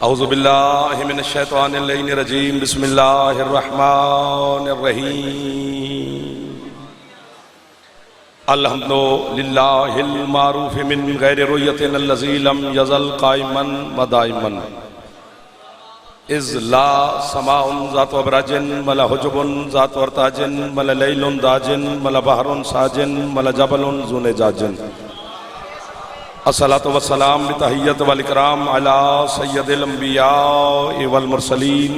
औज़ु बिल्लाहि मिनश शैतानिर रजीम बिस्मिल्लाहिर रहमानिर रहीम अल्हम्दुलिल्लाहिल मारूफ मिन गैरि रुयतिन अल्लज़ी lump यज़ल caiman व दाइमन इज़ ला समाउन ज़ातु अबराजिन वला हुजुबुन ज़ातु अर्ताजिन वला लैलुन दाजिन वला बहरुन साजिन वला जबलुन ज़ुन जाजिन अस्सलातु वस्सलाम बितहिय्यत वल इकराम अला सय्यदिल अंबिया वल मुरसलीन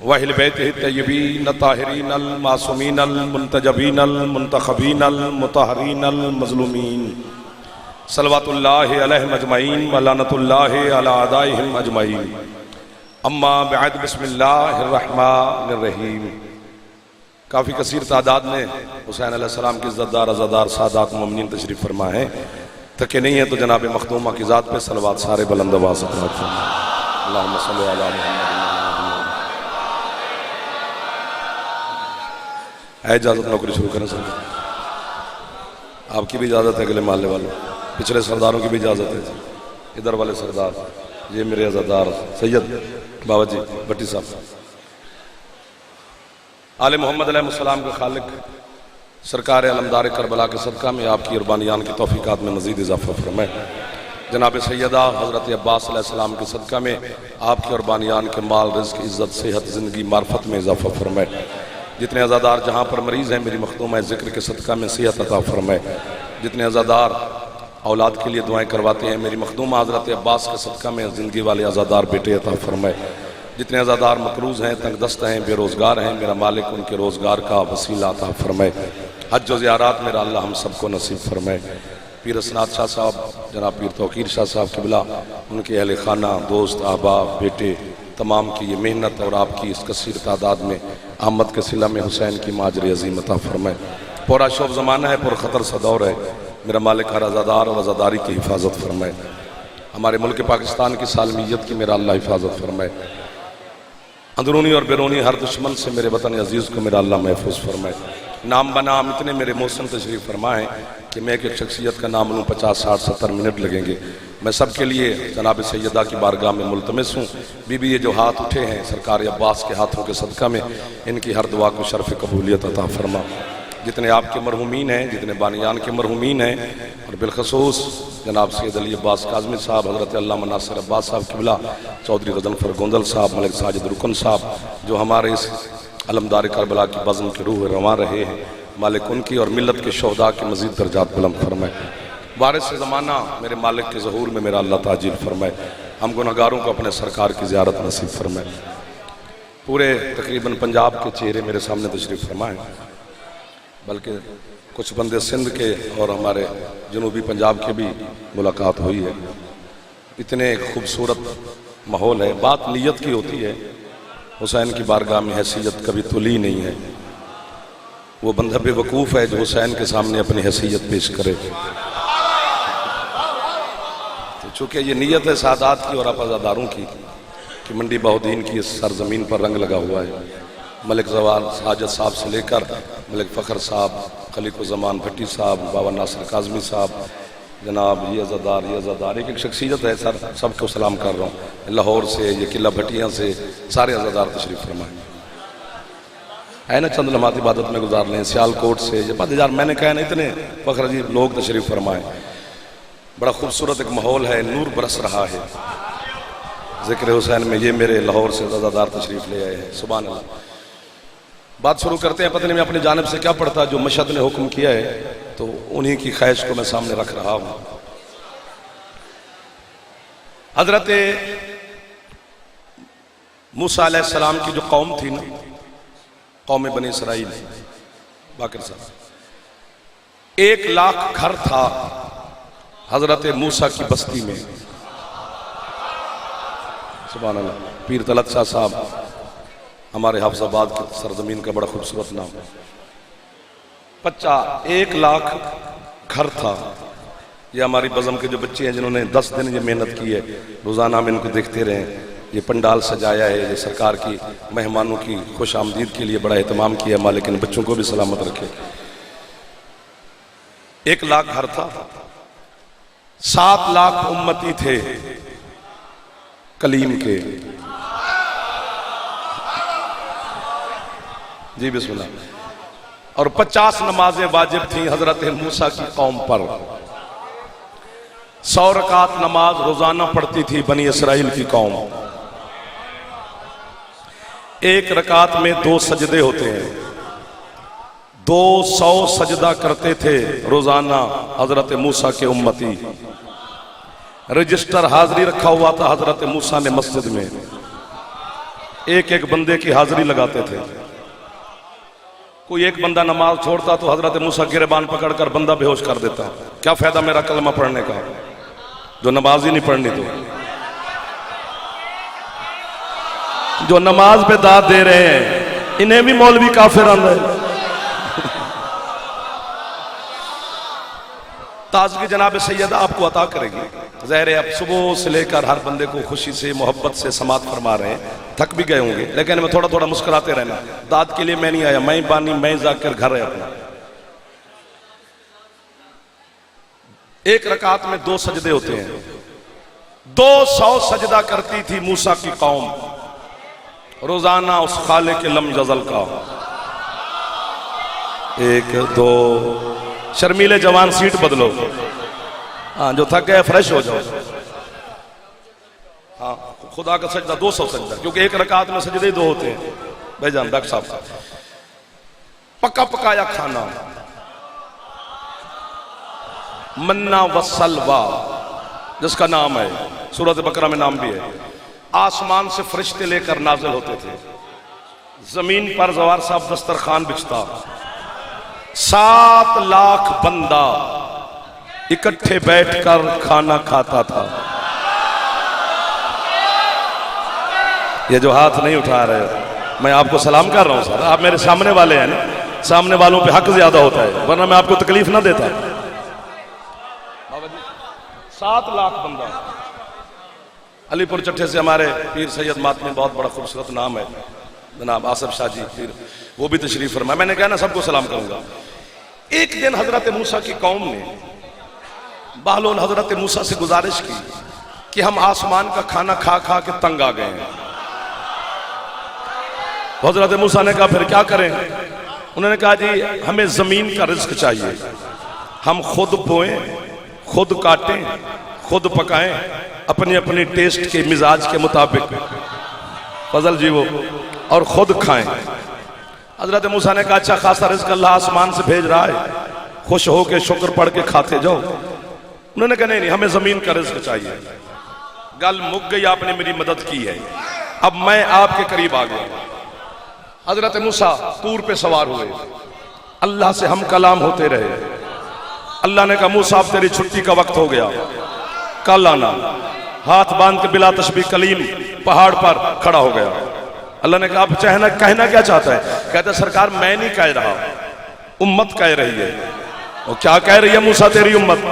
व अहले बैतिहि तय्यबीन ताहिरीन अल मासूमीन अल मुंतजबीन अल मुंतखबीन अल मुतहरीन अल मज़लूमीन सल्लल्लाहु अलैहि अजमईन व लानतुल्लाहि अला अदाइहिम अजमईन अम्मा बअद बिस्मिल्लाहिर रहमानिर रहीम। काफ़ी कसीर तादाद में हुसैन अलैहिस्सलाम के इज़्ज़तदार अज़ादार सादात मोमिनीन तशरीफ़ फरमा है। थके नहीं है तो जनाब मखदूमा की ज़ात पे सलवात सारे बुलंद आवाज़ से पढ़ते हैं। अल्लाहुम्मा सल्लि अला मुहम्मद। है इजाज़त नौकरी शुरू करें सर? आपकी भी इजाज़त है, अगले माले वालों, पिछले सरदारों की भी इजाज़त है। इधर वाले सरदार, ये मेरे अज़ादार सैयद बाबा जी भट्टी साहब, आले मोहम्मद अलैहिस्सलाम के खालिक सरकार अलमदार करबला के सदका में आपकी कुर्बानियान की तौफीकात में मज़ीद इजाफ़ा फरमाए। जनाब सैयदा हज़रत अब्बास अलैहिस्सलाम के सदका में आपकी कुर्बानियान के माल, रिज़्क़, इज़्ज़त, सेहत, ज़िंदगी, मार्फत में इजाफ़ा फरमाए। जितने अज़ादार जहाँ पर मरीज़ हैं मेरी मखदूमा ज़िक्र के सदका में सेहत अता फरमाए। जितने अज़ादार औलाद के लिए दुआएँ करवाते हैं मेरी मखदूमा हज़रत अब्बास के सदका में ज़िंदगी वाले अज़ादार बेटे अता फरमाए। जितने अज़ादार मकरूज़ हैं, तंगदस्त हैं, बेरोज़गार हैं, मेरा मालिक उनके रोज़गार का वसीला अता फरमाए। हज व ज़ियारत मेरा अल्लाह हम सबको नसीब फरमाए। पीर असनाद शाह साहब, जनाब पीर तौकीर शाह साहब क़िबला, उनके अहले खाना, दोस्त, अहबाब, बेटे तमाम की ये मेहनत और आपकी इस कसीर तादाद में आमद के सिला में हुसैन की माजर अज़ीम अता फरमाए। पूरा शोब ज़माना है, पुरख़तर सा दौर है, मेरा मालिक हर अज़ादार और अज़ादारी की हिफाजत फरमाए। हमारे मुल्क पाकिस्तान की सालमियत की मेरा अल्लाह हिफाजत फरमाए। अंदरूनी और बैरूनी हर दुश्मन से मेरे वतन अजीज़ को मेरा अल्लाह महफूज फरमाए। नाम बनाम इतने मेरे मौसम तशरीफ़ फरमाएँ कि मैं एक शख्सियत का नाम लूँ 50, 60, 70 मिनट लगेंगे। मैं सबके लिए जनाब सैयदा की बारगाह में मुल्तमिस हूँ। बीबी ये जो हाथ उठे हैं सरकार अब्बास के हाथों के सदका में, इनकी हर दुआ को शर्फ़ कबूलियत अता फरमा। जितने आपके मरहूमीन हैं, जितने बानियान के मरहूमीन हैं, और बिलखसूस जनाब सैयद अली अब्बास काज़मी साहब, हज़रत अल्लामा नासिर अब्बास साहब क़िबला, चौधरी गज़नफ़र गोंदल साहब, मलिक साजिद रुकन साहब, जो हमारे इस अलमदार करबला की बज़्म के रूह रवां रहे हैं, मालिक उनकी और मिल्लत के शोहदा के मज़ीद दर्जात बुलंद फरमाए। वारिस से ज़माना मेरे मालिक के ज़हूर में मेरा अल्लाह ताजील फरमाए। हम गुनहगारों को अपने सरकार की ज़ियारत नसीब फरमाए। पूरे तकरीबन पंजाब के चेहरे मेरे सामने तशरीफ़ फरमाएँ, बल्कि कुछ बंदे सिंध के और हमारे जनूबी पंजाब के भी मुलाकात हुई है। इतने खूबसूरत माहौल है। बात नीयत की होती है। हुसैन की बारगाह में हैसियत कभी तुली नहीं है। वो बंदा बेवकूफ़ है जो हुसैन के सामने अपनी हैसियत पेश करे। तो चूँकि ये नीयत है सादात की और अज़ादारों की कि मंडी बहुद्दीन की इस सरजमीन पर रंग लगा हुआ है। मलिक जवाल साजिद साहब से लेकर मलिक फ़खर साहब, खलीक़ुज़्ज़मान भट्टी साहब, बाबा नासिर काज़मी साहब, जनाब ये अज़ादार एक शख्सियत है सर, सबको सलाम कर रहा हूँ। लाहौर से, ये किला भट्टियाँ से सारे अज़ादार तशरीफ़ फरमाएँ। है ना, चंद लम्हात इबादत में गुजार लें। सियालकोट से ये 5000 मैंने कहा ना, इतने फ़ख्र अजीब लोग तशरीफ़ फरमाएँ। बड़ा खूबसूरत एक माहौल है, नूर बरस रहा है ज़िक्र हुसैन में। ये मेरे लाहौर से अज़ादार तशरीफ़ ले आए हैं। सुभान अल्लाह। बात शुरू करते हैं। पता नहीं मैं अपनी जानिब से क्या पढ़ता, जो मशहद ने हुक्म किया है तो उन्हीं की ख्वाहिश को मैं सामने रख रहा हूँ। हज़रत मूसा अलैहिस्सलाम की जो कौम थी ना, कौम बनी इसराइल, बाकर साहब, 1 लाख घर था हजरत मूसा की बस्ती में। सुभान अल्लाह। पीर तलत शाह साहब हमारे हाफिजाबाद की सरजमीन का बड़ा खूबसूरत नाम। 1 लाख घर था। ये हमारी बज़म के जो बच्चे हैं जिन्होंने 10 दिन ये मेहनत की है, रोज़ाना हम इनको देखते रहे। ये पंडाल सजाया है, ये सरकार की मेहमानों की खुश आमदीद के लिए बड़ा एहतमाम किया। मालिक इन बच्चों को भी सलामत रखे। 1 लाख घर था, 7 लाख उम्मती थे कलीम के। जी बिस्मिल्लाह। और 50 नमाजें वाजिब थी हजरत मूसा की कौम पर। 100 रकात नमाज रोजाना पढ़ती थी बनी इसराइल की कौम। 1 रकात में 2 सजदे होते हैं। 200 सजदा करते थे रोजाना हजरत मूसा के उम्मती। रजिस्टर हाजिरी रखा हुआ था हजरत मूसा ने मस्जिद में। 1-1 बंदे की हाजिरी लगाते थे। कोई एक बंदा नमाज छोड़ता तो हजरत मूसा गिरबान पकड़कर बंदा बेहोश कर देता। क्या फायदा मेरा कलमा पढ़ने का, जो नमाज ही नहीं पढ़नी। तो जो नमाज पे दाद दे रहे हैं इन्हें भी मौलवी काफिर आंदा है। ताजगी जनाब सैयदा आपको अता करेगी। ज़ाहिर है अब सुबह से लेकर हर बंदे को खुशी से मोहब्बत से समात फरमा रहे हैं, थक भी गए होंगे, लेकिन मैं थोड़ा थोड़ा मुस्कुराते रहना। दाद के लिए मैं नहीं आया, मैं बानी मैं जाकर घर है अपना। 1 रकात में 2 सजदे होते हैं। 200 सजदा करती थी मूसा की कौम रोजाना उस खाले के लम जजल का। 1 2 शर्मीले जवान सीट बदलो। हाँ, जो थक गए फ्रेश हो जाओ। हाँ, खुदा का सजदा 200 सजदा, क्योंकि 1 रकात में सजदे 2 होते हैं। भाईजान डॉक्टर साहब, पका पकाया खाना, मन्ना व सलवा जिसका नाम है, सूरत बकरा में नाम भी है, आसमान से फरिश्ते लेकर नाजिल होते थे। जमीन पर जवार साहब दस्तरखान बिछता। 7 लाख बंदा इकट्ठे बैठकर खाना खाता था। ये जो हाथ नहीं उठा रहे, मैं आपको सलाम कर रहा हूं सर। आप मेरे सामने वाले हैं ना, सामने वालों पे हक ज्यादा होता है, वरना मैं आपको तकलीफ ना देता। 7 लाख बंदा। अलीपुर चट्टे से हमारे पीर सैयद मातमी, बहुत बड़ा खूबसूरत नाम है जनाब आसिफ शाह जी पीर, वो भी तशरीफ फरमाए। मैंने कहा ना सबको सलाम करूंगा। एक दिन हजरत मूसा की कौम ने बाहलोल हजरत मूसा से गुजारिश की कि हम आसमान का खाना खा खा के तंग आ गए हैं। हजरत मूसा ने कहा फिर क्या करें? उन्होंने कहा जी हमें जमीन का रिज्क चाहिए, हम खुद बोएं, खुद काटें, खुद पकाएं, अपनी अपनी टेस्ट के मिजाज के मुताबिक फजल जी वो, और खुद खाएं। हजरत मूसा ने कहा अच्छा खासा रिज्क अल्लाह आसमान से भेज रहा है, खुश हो के शुक्र पढ़ के खाते जाओ। उन्होंने कहा नहीं, हमें जमीन का रिज्क चाहिए। गल मुक गई, आपने मेरी मदद की है, अब मैं आपके करीब आ गया। हजरत मूसा तूर पे सवार हुए, अल्लाह से हम कलाम होते रहे। अल्लाह ने कहा मूसा अब तेरी छुट्टी का वक्त हो गया, कल आना। हाथ बांध के बिला तशबीह कलीम पहाड़ पर खड़ा हो गया। अल्लाह ने कहा आप कहना क्या चाहता है? कहता सरकार मैं नहीं कह रहा, उम्मत कह रही है। और क्या कह रही है मूसा तेरी उम्मत?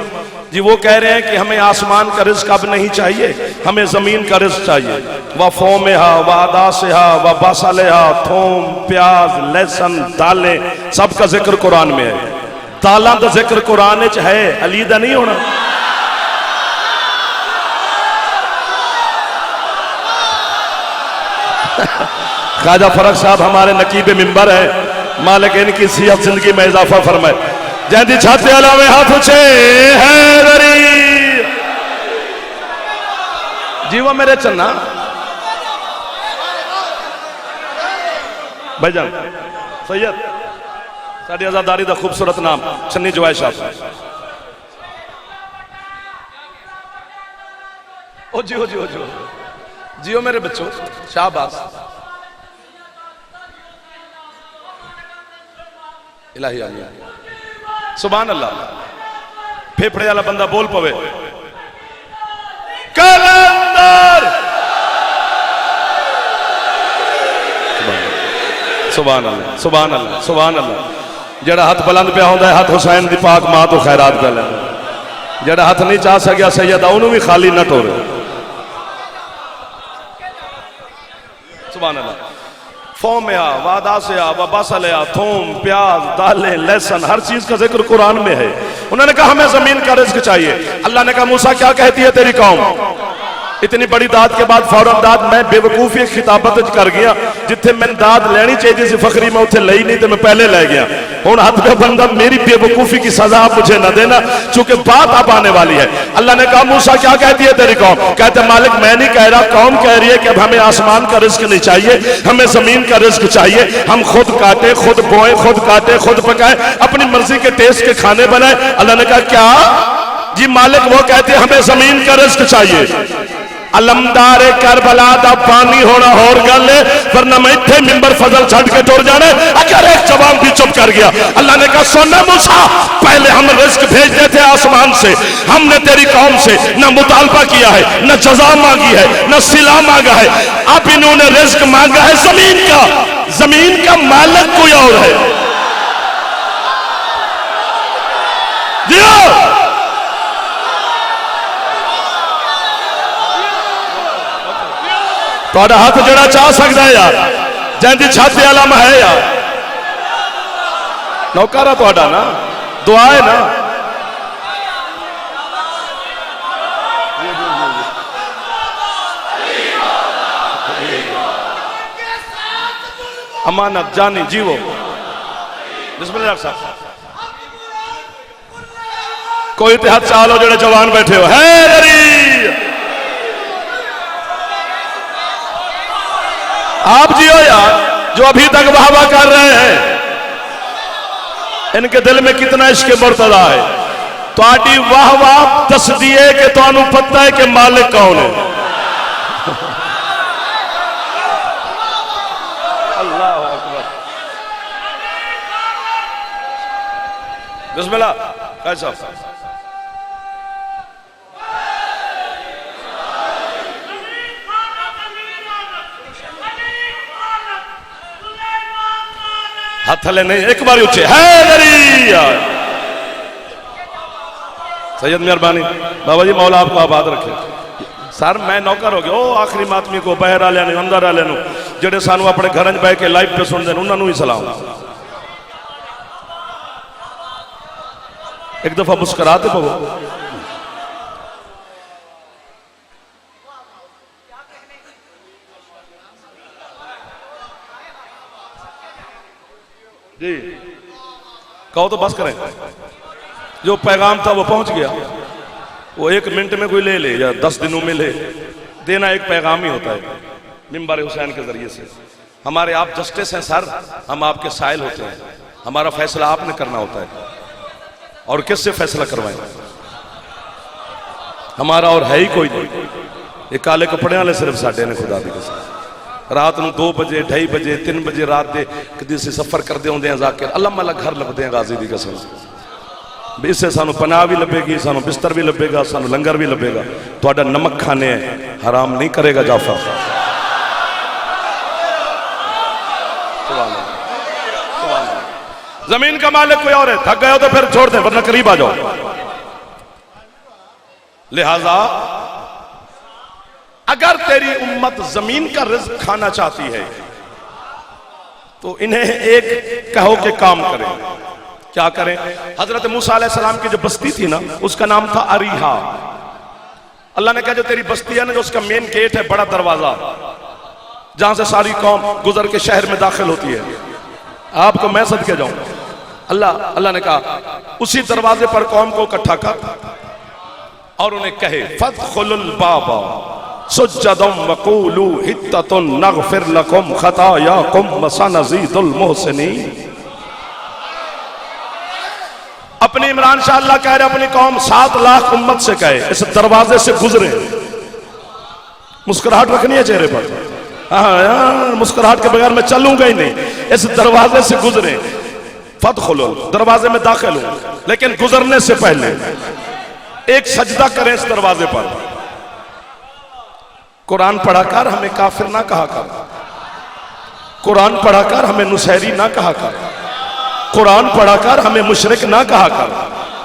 जी वो कह रहे हैं कि हमें आसमान का रिज्क अब नहीं चाहिए, हमें जमीन का रिज्क चाहिए। व फोमेहा व अदासेहा व बासलेहा, थोम प्याज लहसुन दालें, सबका जिक्र कुरान में है। दालां का जिक्र कुरान च है, अलीदा नहीं होना। ख्वाजा फरक साहब हमारे नकीब मिंबर है, मालिक इनकी सियात जिंदगी में इजाफा फरमाए। जैदी छाते अलावे हाथ उछे हैदरी जीवा मेरे चन्ना भाईजान सैयद साड़ी आजादारी का खूबसूरत नाम चन्नी जवाई साहब। ओ जियो जियो जियो जियो मेरे बच्चों, शाबाश। इलाही आलिया सुभान अल्लाह। फेफड़े वाला बंदा बोल पवे कलंदर। सुभान अल्लाह, सुभान अल्लाह, सुभान अल्लाह। जड़ा हाथ बुलंद पे होंदा है, हाथ हुसैन दी पाक मां तो खैरात कर लेंदा। जड़ा हाथ नहीं चाह सकिया सैयदा उन्होंने भी खाली न टोरे। सुभान अल्लाह। फोमिया, वादासिया, वबासलिया, थूम, प्याज, दालें, लहसुन, हर चीज का जिक्र कुरान में है। उन्होंने कहा हमें जमीन का रिज्क चाहिए। अल्लाह ने कहा मूसा क्या कहती है तेरी कौम? इतनी बड़ी दाद के बाद फौरन दाद मैं बेवकूफी खिताबत कर गया, जिथे मैं दाद लेनी चाहिए सी फखरी मैं उसे ली नहीं तो मैं पहले लै गया। हुण हद का बंदा मेरी बेवकूफी की सजा मुझे न देना, चूंकि बात अब आने वाली है। अल्लाह ने कहा मूसा क्या कहती है तेरी कौम? कहते मालिक मैं नहीं कह रहा, कौम कह रही है कि अब हमें आसमान का रिज्क नहीं चाहिए, हमें जमीन का रिज्क चाहिए। हम खुद काटे, खुद बोए, खुद काटे, खुद पकाए, अपनी मर्जी के टेस्ट के खाने बनाए। अल्लाह ने कहा क्या जी मालिक? वो कहते हमें जमीन का रिज्क चाहिए। अलमदारे करबला दा पानी होना और गल है, वरना मैं इत्थे मिंबर फजल छड़ के टुर जाने अगर एक जवान भी चुप कर गया। अल्लाह ने कहा सुनना मूसा, पहले हम रिज्क भेजते थे आसमान से, हमने तेरी कौम से न मुतालबा किया है, न जजा मांगी है, न सिला मांगा है। अब इन्होंने रिज्क मांगा है जमीन का। जमीन का मालिक कोई और है। जियो थोड़ा हाथ जड़ा चाह सकता है यार, जैसी छत आलम है यार। नौकारा थोड़ा ना दुआ है ना। अमानत जानी जीवो। बिस्मिल्लाह साहब कोई तो हाथ चालो जड़े जवान बैठे हो है। आप जियो यार, जो अभी तक वाह वाह कर रहे हैं, इनके दिल में कितना इश्क मुर्तदा है। तो वाह वाह दस दिए कि तुहानू पता है कि मालिक कौन है। अल्लाह अकबर। बिस्मिल्लाह कैसा हाथ थले नहीं, एक बार ऊंचे है। सैयद मेहरबानी बाबा जी मौला आपको आबाद रखे। सर मैं नौकर हो गया ओ आखिरी मातमी को बहर वाले अंदर वाले जेडे सानू अपने घर बह के लाइव पे सुनते हैं उन्होंने ही सलाम। एक दफा मुस्कुराते पवो। जी कहो तो बस करें। जो पैगाम था वो पहुंच गया। वो 1 मिनट में कोई ले ले या 10 दिनों में ले देना एक पैगाम ही होता है मिंबर हुसैन के जरिए से। हमारे आप जस्टिस हैं सर, हम आपके साइल होते हैं, हमारा फैसला आपने करना होता है। और किससे फैसला करवाएं? हमारा और है ही कोई नहीं। ये काले कपड़े वाले सिर्फ साडे ने खुदा दी कसम। रात को 2 बजे 2:30 बजे 3 बजे रात के कदी से सफर करते होंगे हैं जाकिर अल्लाह मल्ला घर लभते हैं गाजी की कसम। इससे सानू पनाह भी लभेगी, सानू बिस्तर भी लभेगा, सानू लंगर भी लभेगा। थोड़ा नमक खाने हराम नहीं करेगा जाफर। जमीन का मालिक कोई और है। थक गए हो तो फिर छोड़ दे, वरना करीब आ जाओ। लिहाजा अगर तेरी उम्मत जमीन का रिज्क खाना चाहती है तो इन्हें एक कहो के काम करें। क्या करें? हजरत मूसा अलैहिस्सलाम की जो बस्ती थी ना उसका नाम था अरीहा। अल्लाह ने कहा जो तेरी बस्ती है ना, जो उसका मेन गेट है, बड़ा दरवाजा जहां से सारी कौम गुजर के शहर में दाखिल होती है, आपको मैं सदके जाऊं। अल्लाह ने कहा उसी दरवाजे पर कौम को इकट्ठा कर और उन्हें कहे फदखुलुल बाबा सुज्जदम वक़ूलू हित्ततुन नग़फिर लकुम खतायाकुम व सनज़ीदुल मुहसिनीन। अपनी इमरान शाह अल्लाह कह रहे अपनी कौम 7 लाख उम्मत से कहे इस दरवाजे से गुजरे। मुस्कुराहट रखनी है चेहरे पर। हाँ मुस्कुराहट के बगैर मैं चलूंगा ही नहीं। इस दरवाजे से गुजरे फदखुलू, दरवाजे में दाखिल हो, लेकिन गुजरने से पहले एक सजदा करें इस दरवाजे पर। कुरान पढ़ाकर हमें काफिर ना कहा कर, कुरान पढ़ाकर हमें नुसैरी ना कहा कर, कुरान पढ़ाकर हमें मुशरिक ना कहा कर।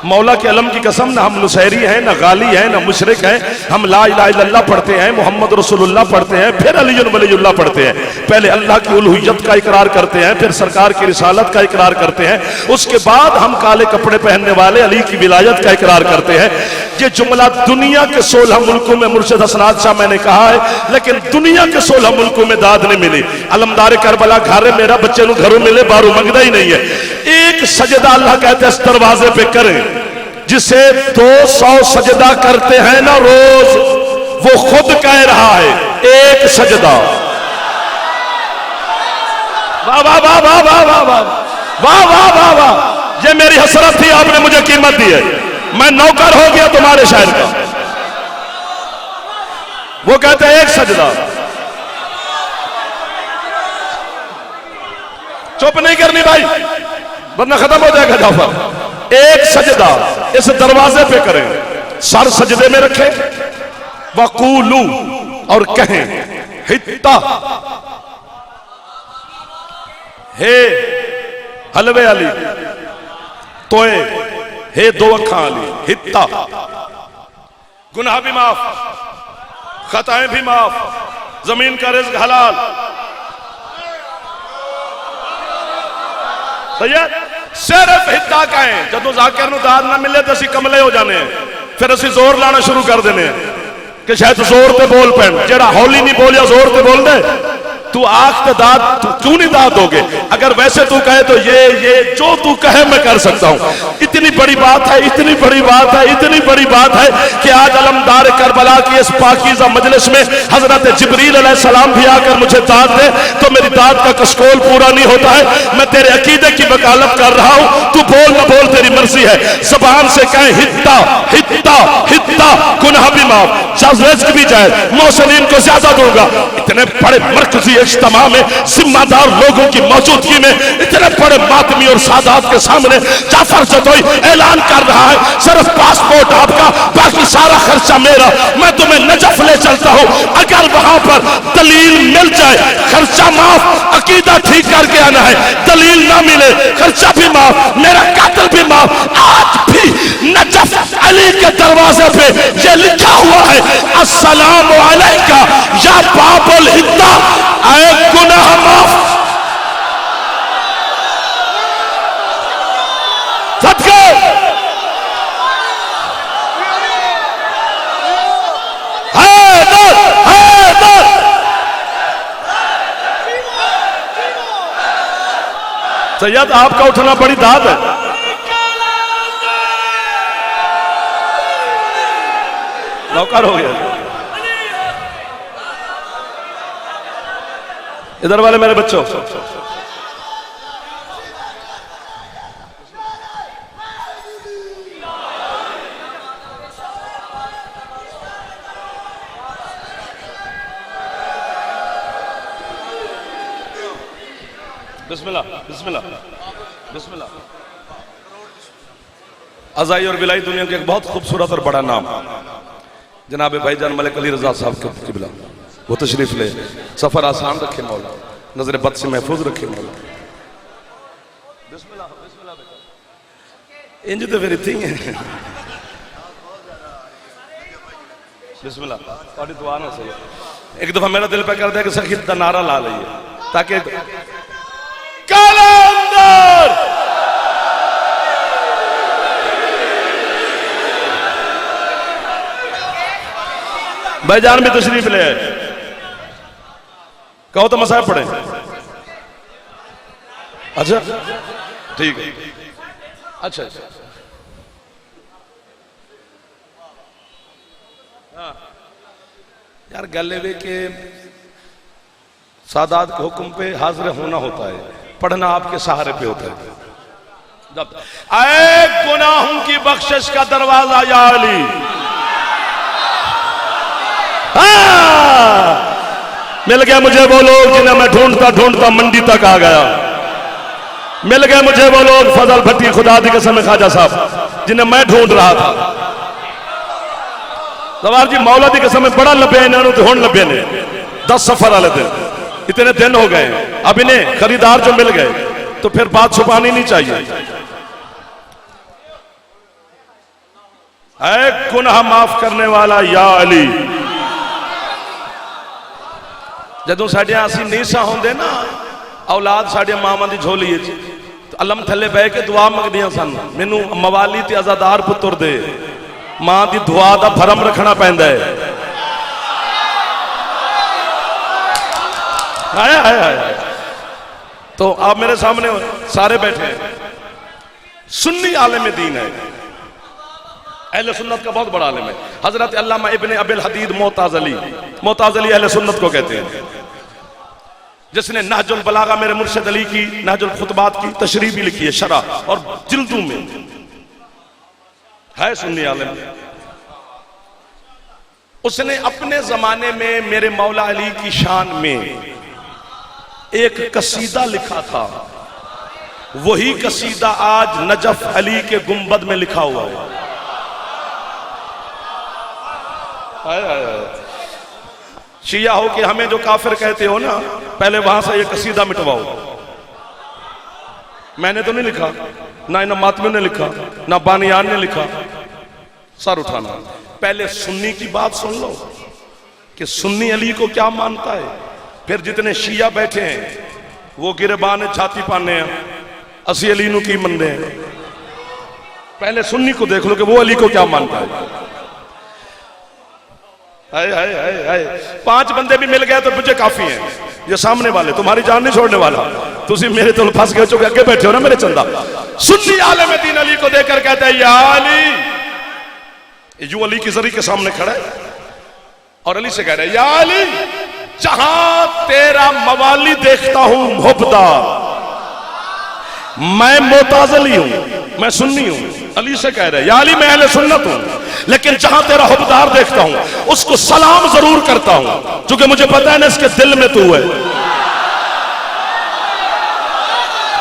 मौला के अलम की कसम, ना हम नुसैरी हैं, ना गाली हैं, ना मुशरिक हैं। हम ला इलाहा इल्लल्लाह पढ़ते हैं, मोहम्मद रसूलुल्लाह पढ़ते हैं, फिर अली वलीउल्लाह पढ़ते हैं। पहले अल्लाह की उलूहियत का इकरार करते हैं, फिर सरकार की रिसालत का इकरार करते हैं, उसके बाद हम काले कपड़े पहनने वाले अली की विलायत का इकरार करते हैं। ये जुमला दुनिया के 16 मुल्कों में मुर्शिद हसनात शाह मैंने कहा है, लेकिन दुनिया के 16 मुल्कों में दाद नहीं मिली। अलमदार करबला घरे मेरा बच्चे नु घरों मिले बारू मंगदा ही नहीं है। एक सजदा अल्लाह कहते हैं इस दरवाजे पे करें, जिसे 200 सजदा करते हैं ना रोज, वो खुद कह रहा है एक सजदा। वाह वाह वाह वाह वाह वाह वाह वाह वाह वाह वाह, ये मेरी हसरत थी, आपने मुझे कीमत दी है, मैं नौकर हो गया तुम्हारे शायर का। वो कहते हैं एक सजदा। चुप नहीं करनी भाई, वरना खत्म हो जाएगा जाफर। एक सजदा इस दरवाजे पे करें, सर सजदे में रखें, वकूलू और कहें हित्ता, हे हलवे अली, तोए हे दो अखां अली, हित्ता, गुनाह भी माफ, खताएं भी माफ, जमीन का रिज़्क हलाल। सिर्फ हित्ता कहें, जदों जाकिर नूं दाद ना मिले तो असीं कमले हो जाने, फिर असीं जोर लाना शुरू कर देने कि शायद जोर ते बोल पैन। जेड़ा हौली नहीं बोलिया जोर ते बोल दे, तू आख ते दाद क्यों नहीं दाद दोगे? अगर वैसे तू कहे तो ये जो तू कहे मैं कर सकता हूं। इतनी बड़ी बात है, इतनी बड़ी बात है, इतनी बड़ी बात है कि आज अलमदार करबला की इस पाकीज़ा मजलिस में हजरत जिब्रील अलैहिस्सलाम भी आकर मुझे दाद दे तो मेरी दाद का कशकोल पूरा नहीं होता है। मैं तेरे अकीदे की वकालत कर रहा हूं, तू बोल ना बोल तेरी मर्जी है। जबान से कहे हित्ता हित्ता हित्ता, गुनाह भी माफ, रिज़्क भी जाए, मोहसिनीन को ज्यादा दूंगा। इतने बड़े मरकजी इज्तिमा में जिम्मेदार लोगों की मौजूदगी में इतने बड़े मातमी और सादात के सामने जाफर जतोई ऐलान कर रहा है सिर्फ पासपोर्ट आपका, बाकी सारा खर्चा मेरा, मैं तुम्हें नजफ ले चलता हूं। अगर वहां पर दलील मिल जाए खर्चा माफ, अकीदा ठीक करके आना है, दलील ना मिले खर्चा भी माफ, मेरा कातिल भी माफ। आज भी नजफ अली के दरवाजे पे ये लिखा हुआ है, अस्सलामु अलैका या बाबुल हित्ता, आए गुनाह माफ। सदके हैदर हैदर, सैयद आपका उठना बड़ी दाद है। नौकर हो गया। इधर वाले मेरे बच्चों, बिस्मिल्लाह बिस्मिल्लाह बिस्मिल्लाह। अज़ाई और बिलाई दुनिया के एक बहुत खूबसूरत और बड़ा नाम जनाब भाईजान मलिक अली रजा साहब के किबला, वो तशरीफ ले, सफर आसान रखे मौला, नजर बद से महफूज रखे मौला। बिस्मिल्लाह बिस्मिल्लाह बेटा, इंज तो फिर इतनी है। बिस्मिल्लाह, थोड़ी दुआ ना सही। एक दफा मेरा दिल पे कर दिया कि सखीत का नारा ला लीजिए ताकि कलंदर भाईजान भी तशरीफ ले आए, कहो तो मसाहब पढ़े। अच्छा ठीक है, अच्छा अच्छा हाँ यार, गले वे के सादात के हुक्म पे हाजिर होना होता है, पढ़ना आपके सहारे पे होता है। जब आए गुनाहों की बख्शिश का दरवाजा या अली, मिल गया मुझे वो लोग जिन्हें मैं ढूंढता ढूंढता मंडी तक आ गया। मिल गए मुझे वो लोग, फजल भट्टी, खुदा दी कसम, ख्वाजा साहब जिन्हें मैं ढूंढ रहा था। जवाहर जी मौला दी कसम बड़ा लभ्या इन्होंने तो हुण लभ्या ने 10 सफर वाले दिन, इतने दिन हो गए। अब इन्हें खरीदार जो मिल गए तो फिर बात छुपानी नहीं चाहिए। ऐ गुनाह माफ करने वाला या अली, जदों साडे असीं नीसा होंदे ना, औलाद साडे मावां दी झोली च अलम थले बह के दुआ मंगदियां सन, मैनू मवाली ते आजादार पुत्र दे। मां दी दुआ दा भरम रखना पैंदा है। आया आया आया। तो आप मेरे सामने सारे बैठे हैं, सुन्नी आलिम दीन है, अहले सुन्नत का बहुत बड़ा आलिम है। हजरत अल्लामा इब्ने अबिल हदीद मोहताज अली अहले सुन्नत को कहते हैं, जिसने नहजुल बलागा मेरे मुर्शिद अली की नहजुल खुतबात की तशरीह भी लिखी है, शरह और जिल्दों में है, सुन्नी आलिम। उसने अपने जमाने में मेरे मौला अली की शान में एक कसीदा लिखा था, वही कसीदा आज नजफ अली के गुंबद में लिखा हुआ है। शिया हो कि हमें जो काफिर कहते हो ना, पहले वहां से ये कसीदा मिटवाओ। मैंने तो नहीं लिखा, ना इन मातमी ने लिखा, ना बानियान ने लिखा। सर उठाना, पहले सुन्नी की बात सुन लो कि सुन्नी अली को क्या मानता है। फिर जितने शिया बैठे हैं वो गिरबान छाती पाने हैं, असी अली नू की मनते हैं। पहले सुन्नी को देख लो कि वो अली को क्या मानता है। हाय हाय हाय हाय, 5 बंदे भी मिल गए तो मुझे काफी हैं। ये सामने वाले तुम्हारी जान नहीं छोड़ने वाला, तुसी मेरे तो फंस गए, चुके आगे बैठे हो ना मेरे चंदा। सुन्नी आलिम दीन अली को देखकर कहता है या अली, यू अली की जरी के सामने खड़ा है और अली से कह रहा है या अली, जहां तेरा मवाली देखता हूं मुहब्बदार, मैं मोताजली हूं, मैं सुन्नी हूं। अली से कह रहे या अली मैं अहले सुन्नत हूं, लेकिन जहां तेरा हुब्बदार देखता हूं उसको सलाम जरूर करता हूं, क्योंकि मुझे पता है ना इसके दिल में तू है।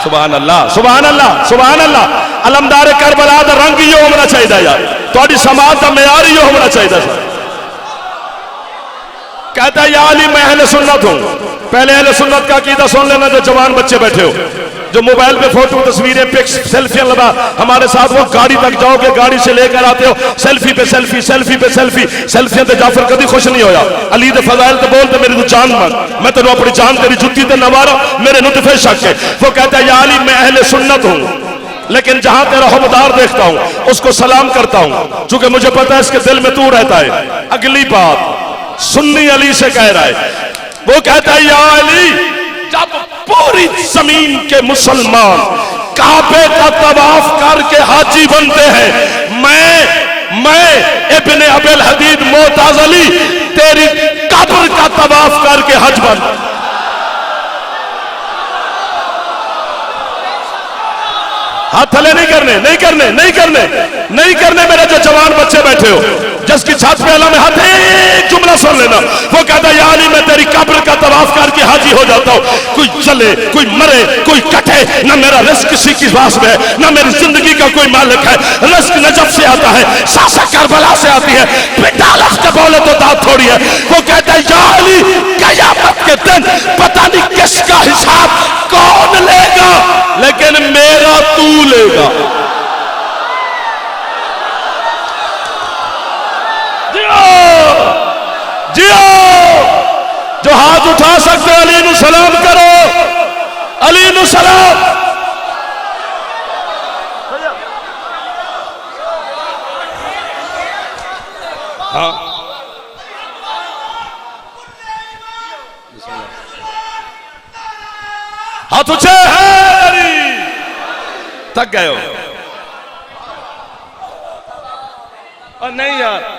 सुभान अल्लाह सुभान अल्लाह सुभान अल्लाह। अलमदार करबला दा रंग यो होना चाहिए यार, थोड़ी समाज का मेयार यो होना चाहिए। कहता है या अली मैं अहले सुन्नत हूं। पहले अहले सुन्नत का अकीदा सुन लेना, जो जवान बच्चे बैठे हो, जो मोबाइल पे फोटो तस्वीरें पिक्स सेल्फियां लगा हमारे साथ, वो गाड़ी तक जाओगे, गाड़ी से लेकर आते हो, सेल्फी पे सेल्फी सेल्फी पे सेल्फी। सेल्फियां तो जाफर कभी खुश नहीं होया, अली दे फजाइल तो बोलते मेरी तू जान मांग, मैं तेन अपनी जान तेरी जुत्ती ते नवारा, मेरे नुतफे शक है। वो कहता है या अली मैं अहले सुन्नत हूं, लेकिन जहां तेरा हुब्बदार देखता हूं उसको सलाम करता हूं, चूंकि मुझे पता है इसके दिल में तू रहता है। अगली बात सुन्नी अली से कह रहा है, वो कहता है या अली, जब पूरी जमीन के मुसलमान काबे का तवाफ करके हाजी बनते हैं, मैं इब्ने अबिल हदीद मोहताज अली तेरी कब्र का तवाफ करके हज बन। हाथ थले नहीं करने, नहीं करने, नहीं करने, नहीं करने। मेरे जो जवान बच्चे बैठे हो, जिसकी छत पे अल्लाह में हाथ, एक जुमला सुन लेना। वो कहता या अली मैं तेरी कब्र का तवाफ करके हाजी हो जाता हूँ। कोई चले, कोई मरे, कोई कटे, ना मेरा रिस्क किसी की पास में है, ना मेरी जिंदगी का कोई मालिक है। रिस्क नजफ से आता है, सासा करबला से आती है, बेटा लफ्ज़ के बोले तो दांत थोड़ी है। वो कहता है या अली, क़यामत के दिन पता नहीं किसका हिसाब कौन लेगा, लेकिन मेरा तू लेगा। जियो, जो हाथ उठा सकते अली नु सलाम करो, अली नु सलाम। हाँ हाथ उठे हैं अली, थक गए हो? और नहीं यार,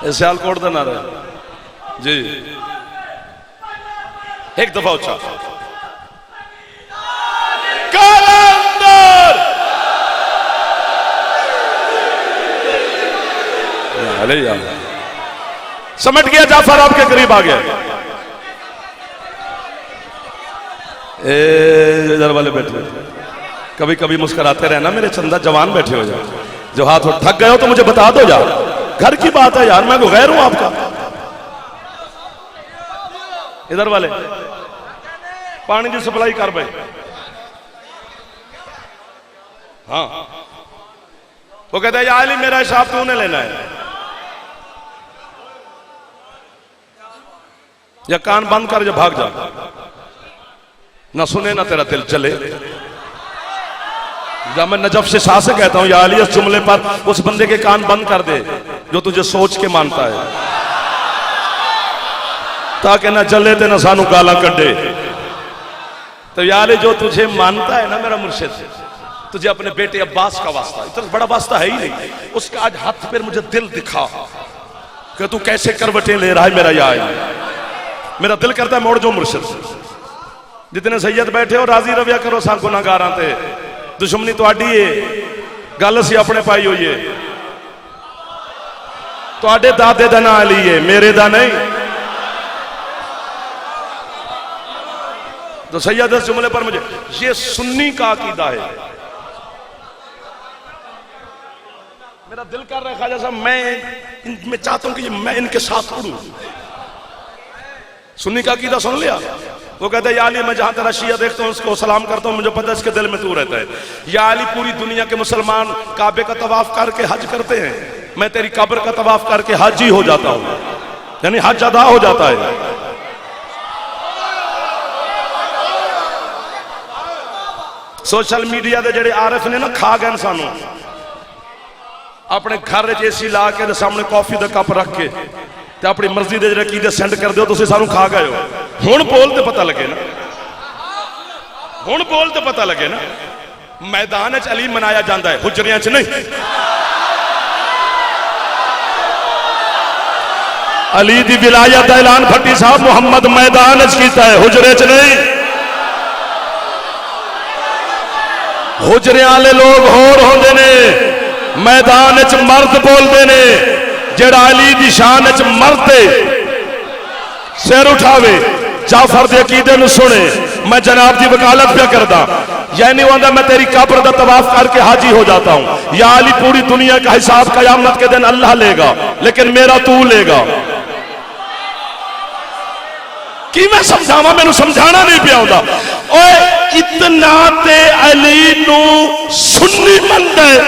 सियालकोट का नारा जी। एक दफा उच्चा कलंदर समझ गया जाफर आपके करीब आ गया। इधर वाले बैठे कभी कभी मुस्कुराते रहना मेरे चंदा जवान बैठे हो जाओ, जो हाथ थक गए हो तो मुझे बता दो यार, घर की बात है यार, मैं तो गैर हूं आपका। इधर वाले पानी की सप्लाई कर भाई। हाँ वो कहता है या अली मेरा हिसाब तूने लेना है, या कान बंद कर जो भाग जा, ना सुने ना तेरा दिल चले। जब मैं नजफ से शाह से कहता हूं या अली इस जुमले पर उस बंदे के कान बंद कर दे जो तुझे सोच के मानता है, ताकि ना चले ते ना सानू गाला कड्डे। तो या अली जो तुझे मानता है ना मेरा मुर्शिद, तुझे अपने बेटे अब्बास का वास्ता, इतना बड़ा वास्ता है ही नहीं, उसका आज हाथ पर मुझे दिल दिखा कि तू कैसे करवटें ले रहा है मेरा या अली। मेरा दिल करता है मोड़ जो मुर्शिद, जितने सैयद बैठे हो राजी रविया करो सा गुनाहगारां ते, दुश्मनी तुहाडी है, गल असीं अपने पाई हुई है। तुहाडे दादे दा नाम अली है, मेरे दा नहीं। तो सैयद इस जुमले पर मुझे, ये सुन्नी का अकीदा है। मेरा दिल कर रहा है ख्वाजा साहब मैं चाहता हूं कि मैं इनके साथ उड़ूं। सुन्नी का अकीदा सुन लिया? वो कहता है या अली मैं जहां तेरा शिया देखता हूं उसको सलाम करता हूं, मुझे पता है इसके दिल में तू रहता है। या अली पूरी दुनिया के मुसलमान काबे का तवाफ करके हज करते हैं, मैं तेरी कब्र का तवाफ करके हज ही हो जाता हूं, यानी हज अदा हो जाता है। सोशल मीडिया के जेडे आरिफ ने ना खा गए सानू, अपने घर एसी ला के सामने कॉफी का कप रख के ते अपनी मर्जी के जेडे कीदे सेंड कर दो, तुसीं सानू खा गए हो। हुण बोल ते पता लगे ना, हुण बोल ते पता लगे ना। मैदान च अली मनाया जाता है, हुजरियां च नहीं। अली दी विलायत दा ऐलान भट्टी साहब मुहम्मद मैदान च कीता है, हुजरे च नहीं। हुजरे वाले लोग होर होंदे ने, मैदान च मर्द बोलते ने। जेड़ा अली दी शान च मरते सिर उठावे, जाफर दे अकीदे नु सुने, मैं जनाब दी वकालत पे करदा, यानी वंदा मैं तेरी कब्र दा तवाफ करके हाजी हो जाता हूं। या अली पूरी दुनिया का हिसाब कयामत के दिन अल्लाह लेगा, लेकिन मेरा तू लेगा। कि मैं समझावा, मैनू समझाना नहीं पिया आउंदा। ओए इतना ते अली नु सुन्नी मनदा है,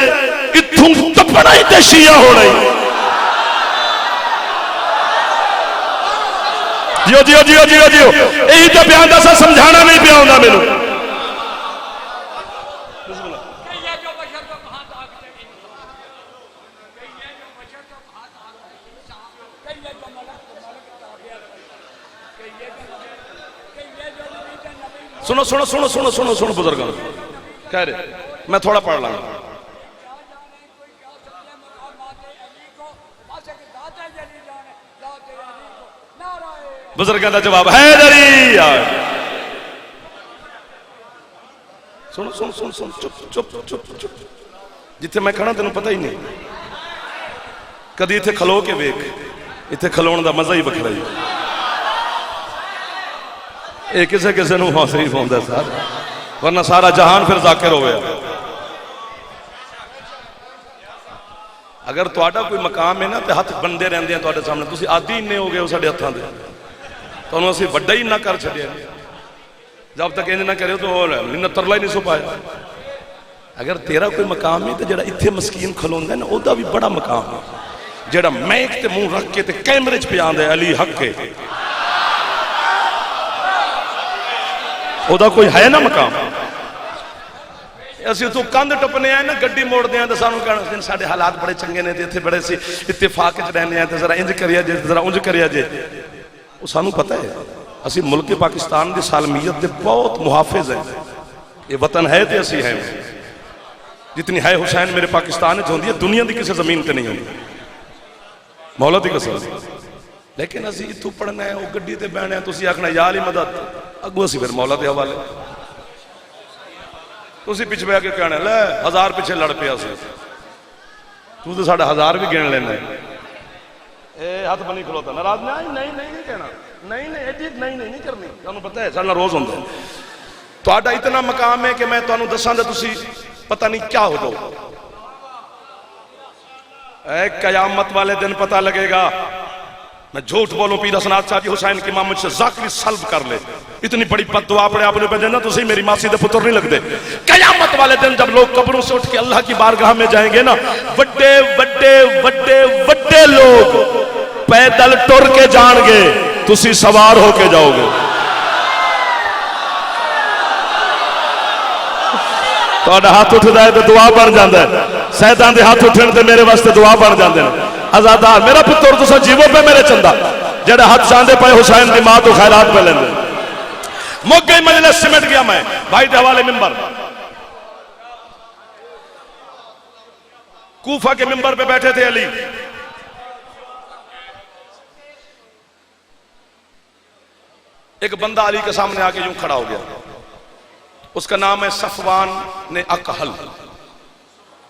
इथों टपना ही ते शिया होना ही। जियो जियो जियो जियो जियो, यही तो बयान दसा, समझाना नहीं पिया आउंदा मैनू। सुनो सुनो सुनो सुनो सुनो सुनो बुजुर्गों, कह रहे मैं थोड़ा पढ़ लाऊंगा। बुजुर्गों का जवाब है दरी यार। सुनो सुनो सुनो सुनो, चुप चुप चुप चुप। जिथे मैं खड़ा तेन पता ही नहीं, कदी इथे खलो के वेख, इथे खलोण का मजा ही वखरा ही। ये किसे किसे नूं हौसला ही पाउंदा सर, वरना सारा जहान फिर जाकिर हो गया। अगर तुहाडा कोई मकाम है ना तो हथ बनते रहंदे हैं तुहाडे सामने, तुसीं आदी इन्ने हो गए हो साडे हत्थां दे, तुहानूं असीं वड्डा ही ना कर छड्डिया। जब तक इंज ना करियो तो मिन्नत तरला ही नहीं सो पाया। अगर तेरा कोई मकाम है तो जेड़ा इत्थे मस्कीन खलोंदा है ना, ओदा भी बड़ा मकाम है। जेड़ा मैक ते मुंह रख के ते कैमरे च पे आंदा है अली हक के, ओदा कोई है ना मकाम। असं तू कंध टपने आए ना, गड्डी मोड़ते हैं तो सानू कहना साडे हालात बड़े चंगे ने, इत्थे बड़े सी इत्तेफाक च रहने हैं, तो जरा इंज करिया जे, जरा उंज करिया जे। वो सानू पता है असी मुल्क पाकिस्तान की सालमियत के बहुत मुहाफिज हैं। ये वतन है तो असी हैं, जितनी है हुसैन मेरे पाकिस्तान होती है, दुनिया की किसी जमीन पर नहीं होती। मौला की कसम लेकिन असी इतों पढ़ना है, वो गड्डी ते बहना है, तुसी आखना या अली मदद, अगू असी फिर मौला के हवाले, तुसी पिछे बह के कहना ले 1000 पिछे लड़ पिया से, तू तो साढ़ा 1000 भी गिन लेना है। ए हाथ बनी खलोता नाराज नहीं नहीं नहीं नहीं कहना, नहीं नहीं एडी नहीं नहीं नहीं करनी, तुहानू पता है साडा रोज होंदा है। तुहाडा इतना मकाम है कि मैं तुहानू दसां ते तुसी पता नहीं क्या हो जाओ। कयामत वाले दिन पता लगेगा। मैं झूठ बोलूं पीर हसनात शाह जी हुसैन की मां मुझसे जाकरी सल्ब कर ले, इतनी बड़ी बद्दुआ अपने आप ने भेजे ना, तुसी मेरी मासी दे पुत्र नहीं लगते। कयामत वाले दिन जब लोग कब्रों से उठ के अल्लाह की बारगाह में जाएंगे ना, बड़े बड़े बड़े बड़े लोग पैदल टुर के जाएंगे, तुसी सवार होके जाओगे। तो हाथ उठता है तो दुआ बन जाता है, सैदां दे हाथ उठने ते मेरे वास्ते दुआ बन जाते हैं। आजादार मेरा पुत्र तुसा जीवो पे मेरे चंदा, जेड़े हाथ चांदे पे हुसैन की मां तो खैरात पे लेंदे। मुक गई मजलिस, सिमट गया मैं भाई के हवाले मिंबर, कूफा के मिंबर पे बैठे थे अली, एक बंदा अली के सामने आके यूं खड़ा हो गया, उसका नाम है सफवान ने अकहल।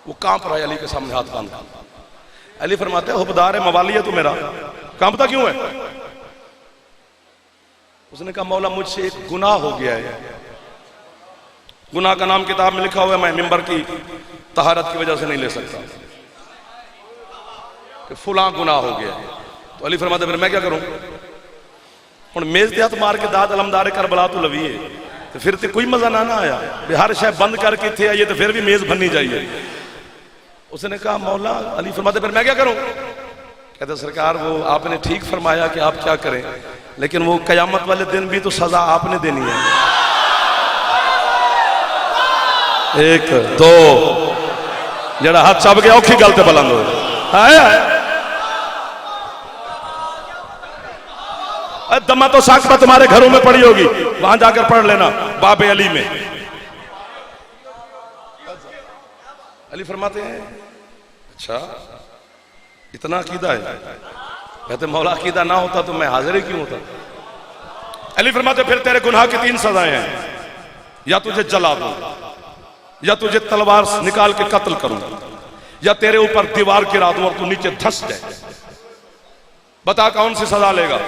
वो कांप रहा है अली के सामने हाथ बांधा। अली फरमाते हैं हुबदार है, मवाली है तू मेरा, कांपता क्यों है? उसने कहा मौला मुझसे एक गुनाह हो गया है, गुनाह का नाम किताब में लिखा हुआ है, मैं मिंबर की तहारत की वजह से नहीं ले सकता, कि फुला गुनाह हो गया है। तो अली फरमाते फिर मैं क्या करूं? हुण मेज ते हाथ मार के दाद अलमदार करबला तू लवी है, तो फिर तो कोई मजा ना आया, हर शय बंद करके इत्थे आइए तो फिर भी मेज बननी चाहिए। उसने कहा मौला, अली फरमाते फिर मैं क्या करूं? कहते सरकार वो आपने ठीक फरमाया कि आप क्या करें, लेकिन वो कयामत वाले दिन भी तो सजा आपने देनी है। एक दो जरा हाथ छप गया औखी गल ते बुलंद हो दमा तो साकबा तुम्हारे घरों में पड़ी होगी, वहां जाकर पढ़ लेना बाबे अली में। अली फरमाते हैं अच्छा इतना अकीदा है? कहते मौला अकीदा ना होता तो मैं हाजिर ही क्यों होता? अली फरमाते फिर तेरे गुनाह की 3 सजाएं हैं, या तुझे जला दूं, या तुझे तलवार निकाल के कत्ल करूं, या तेरे ऊपर दीवार गिरा दूं और तू नीचे धंस जाए। बता कौन सी सजा लेगा?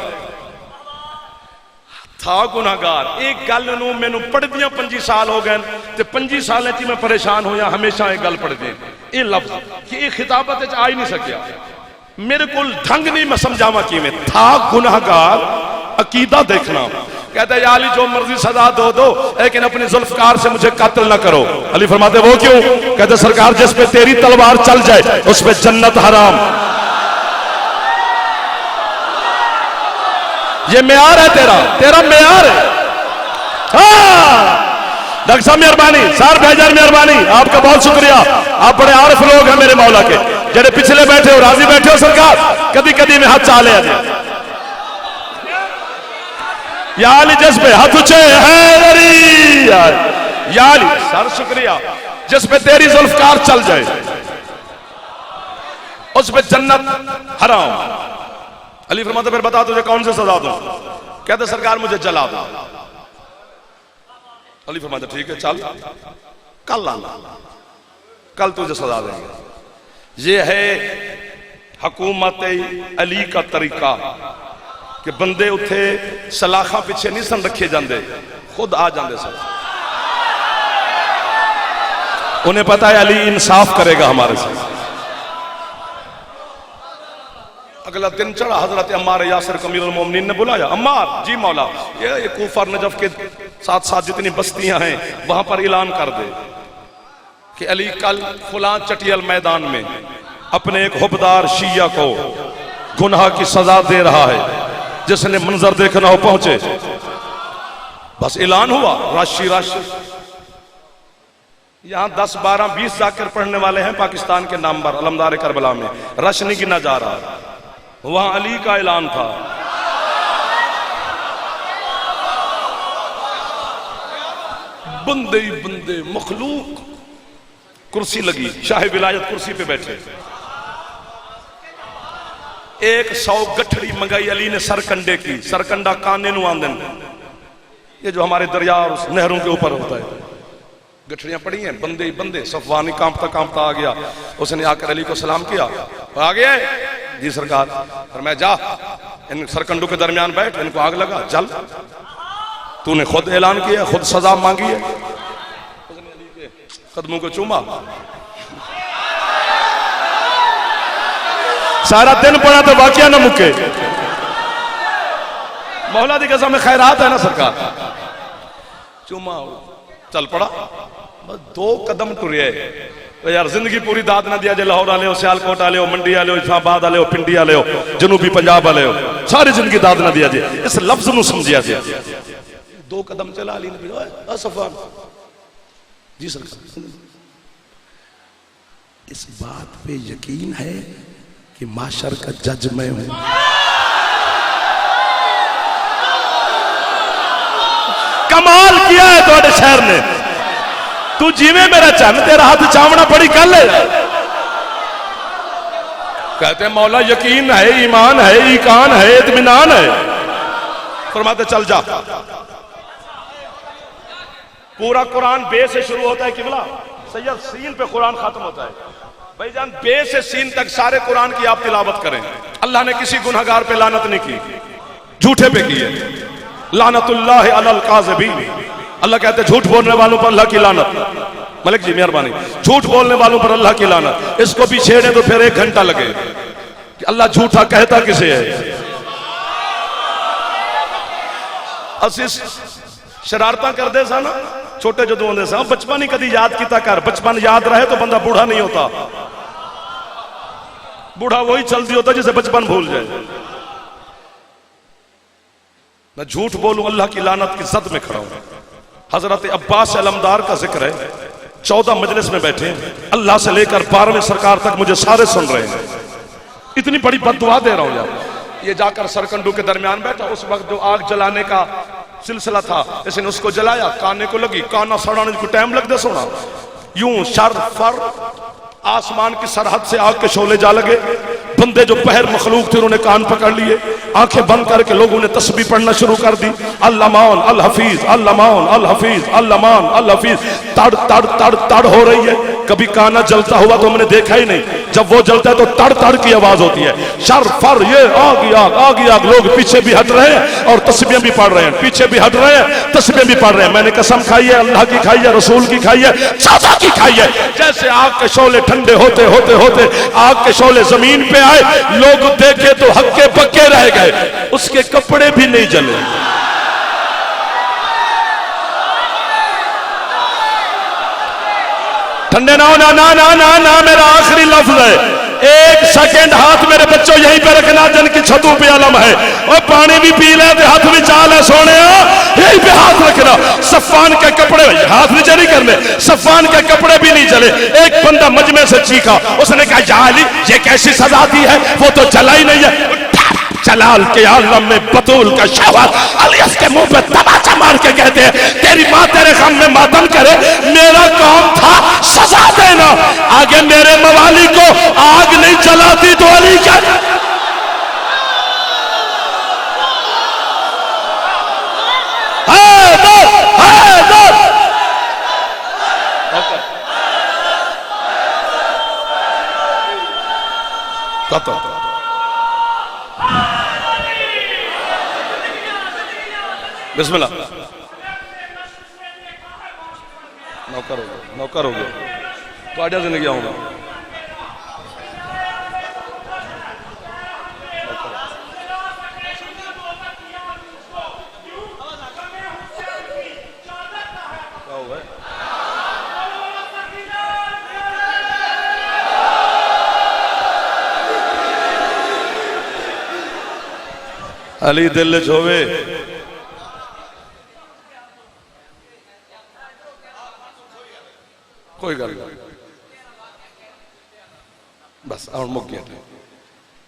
था गुनाहगार, एक गल नूं मैनू पढ़दियां 25 साल हो गए, ते 25 साल मैं परेशान होया, हमेशा एक गल पढ़दे ये लफ्ज कि ये खिताबत आ ही नहीं सकिया, मेरे को ढंग नहीं मैं समझावा किवें। था गुनाहगार, अकीदा देखना। कहता है या अली जो मर्जी सजा दो दो, लेकिन अपनी जुल्फकार से मुझे कत्ल ना करो। अली फरमाते वो क्यों? कहते सरकार जिस पे तेरी तलवार चल जाए उस पे जन्नत हराम। ये मेयार है तेरा, तेरा मेयार है। डॉक्टर साहब मेहरबानी, सार भाईजान मेहरबानी, आपका बहुत शुक्रिया। आप बड़े आरिफ लोग हैं मेरे मौला के, जेडे पिछले बैठे हो राजी बैठे हो सरकार, कदी कदी में हाथ चाले आ जाए या अली जिस पे हाथ उचे है या अली सर शुक्रिया, जिस पे तेरी जुल्फकार चल जाए उस पे जन्नत हराम। अली फरमाते फिर बता तुझे कौन से सजा दूं? कहते सरकार मुझे जला दो। अली फरमाते ठीक है चल कल आना, कल तुझे सजा देंगे। ये है हुकूमत अली का तरीका कि बंदे उथे सलाखा पीछे नहीं सन रखे जाते, खुद आ जाते सन। उन्हें पता है अली इंसाफ करेगा हमारे साथ। अगला दिन चढ़ा, हजरत अम्मार यासिर अमीरुल मोमिनीन ने बुलाया, अम्मार जी मौला, ये कूफा और नजफ के साथ साथ जितनी बस्तियां हैं वहां पर ऐलान कर दे कि अली कल फुलां चटियल मैदान में अपने एक हुबदार शिया को गुनाह की सजा दे रहा है, जिसने मंजर देखना हो पहुंचे। बस ऐलान हुआ, राशि राशि यहां 10 12 20 जाकर पढ़ने वाले हैं पाकिस्तान के नाम पर अलमदार करबला में, रश नहीं गिना जा रहा, वहां अली का ऐलान था। बंदे ही बंदे मखलूक, कुर्सी लगी, शाह विलायत कुर्सी पे बैठे, 100 गठड़ी मंगाई अली ने सरकंडे की। सरकंडा काने नु आंदन, ये जो हमारे दरिया और नहरों के ऊपर होता है, गठड़ियां पड़ी हैं, बंदे ही बंदे। सफवानी कांपता कांपता आ गया, उसने आकर अली को सलाम किया। आ गया जी सरकार। और मैं जा इन सरकंडों के दरमियान बैठ, इनको आग लगा, जल। तूने खुद ऐलान किया, खुद सजा मांगी है। उसने अली के कदमों को चूमा। सारा दिन पड़ा तो वाकया ना मुके। मौला दी कसम में खैरात है ना सरकार। चूमा चल पड़ा, बस 2 कदम टुरे। तो यार जिंदगी पूरी दाद ना दिया जे लाहौर आले हो, सियालकोट आले हो, मंडी आले हो, इस्लामाबाद आले हो, पिंडी आले हो, जनूबी पंजाब आले हो, सारी जिंदगी दाद ना दिया जे, इस लफ्ज ਨੂੰ समझिया जे। 2 कदम चला अली ने भी सफवान जी सरकार। इस बात पे यकीन है कि माशर का जज मैं हूं। कमाल किया है थोड़े शहर ने। तू जीवे मेरा चन, तेरा हाथ चावना बड़ी गल है। कहते मौला यकीन है, ईमान है, ईकान है, इत्मीनान है। फरमाते चल जा। पूरा कुरान बे से शुरू होता है किबला, सैयद सीन पे कुरान खत्म होता है। भाईजान बे से सीन तक सारे कुरान की आप तिलावत करें। अल्लाह ने किसी गुनहगार पे लानत नहीं की, झूठे पे की है। लानतुल्लाह अलल काज़िबीन। अल्लाह कहते झूठ बोलने वालों पर अल्लाह की लानत। मलिक जी मेहरबानी, झूठ बोलने वालों पर अल्लाह की लानत। इसको भी छेड़े तो फिर 1 घंटा लगे कि अल्लाह झूठा कहता किसे है। असी शरारता करते सा ना छोटे जो होंगे सा, बचपन ही कभी याद किया कर। बचपन याद रहे तो बंदा बूढ़ा नहीं होता। बूढ़ा वही चलती होता जिसे बचपन भूल जाए। मैं झूठ बोलूं अल्लाह की लानत की जद में खड़ा हूं। हजरत अब्बास अलमदार का जिक्र है, 14 मजलिस में बैठे, अल्लाह से लेकर 12वें सरकार तक मुझे सारे सुन रहे हैं। इतनी बड़ी बद्दुआ दे रहा हूं यार। ये जाकर सरकंडू के दरमियान बैठा। उस वक्त जो आग जलाने का सिलसिला था, इसने उसको जलाया, काने को लगी, काना सड़ाने को टाइम लग दे सोना। यूं शर फर आसमान की सरहद से आग के शोले जा लगे। बंदे जो पहर मखलूक थे उन्होंने कान पकड़ लिए, आंखें बंद करके लोगों ने तस्बीह पढ़ना शुरू कर दी। अल्लामान अल हफीज, अल्लामान अल हफीज, अल्लामान अल हफीज। तड़ तड़ तड़ तड़ हो रही है। कभी काना जलता हुआ तो हमने देखा ही नहीं। जब वो जलता है तो तड़ तड़ की आवाज होती है। शर फर ये आग आग आग आग। लोग पीछे भी हट रहे हैं और तस्बीह भी पढ़ रहे हैं, पीछे भी हट रहे हैं, तस्बीह भी पढ़ रहे हैं। मैंने कसम खाई है, अल्लाह की खाई है, रसूल की खाई है, सादा की खाई है। जैसे आग के शोले ठंडे होते होते होते आग के शोले जमीन पे आए, लोग देखे तो हक्के पक्के रह गए, उसके कपड़े भी नहीं जले। ठंडे ना हो ना ना ना ना ना, मेरा आखिरी लफ्ज है। 1 सेकंड हाथ मेरे बच्चों यहीं पे रखना, जिनकी छतों पे आलम है। और पानी भी पी ले, हाथ भी चाल है सोने, यहीं पे हाथ रखना। सफान के कपड़े हाथ नीचे नहीं करने, सफान के कपड़े भी नहीं जले। एक बंदा मजमे से चीखा, उसने कहा या अली ये कैसी सजा दी है, वो तो जला ही नहीं है। जलाल के आलम में बतूल का शहवात अली उसके मुंह पे तमाचा मार के कहते हैं तेरी माँ तेरे गम में मातम करे, मेरा काम था सजा देना। आगे मेरे मवाली को आग नहीं जलाती तो अली क्या। बिस्मिल्लाह। नौकर हो गया, नौकर हो गया तो आजा जिंदगी आऊंगा। क्या हुआ है? अली दिल छोवे कोई गल बस और मुक गया।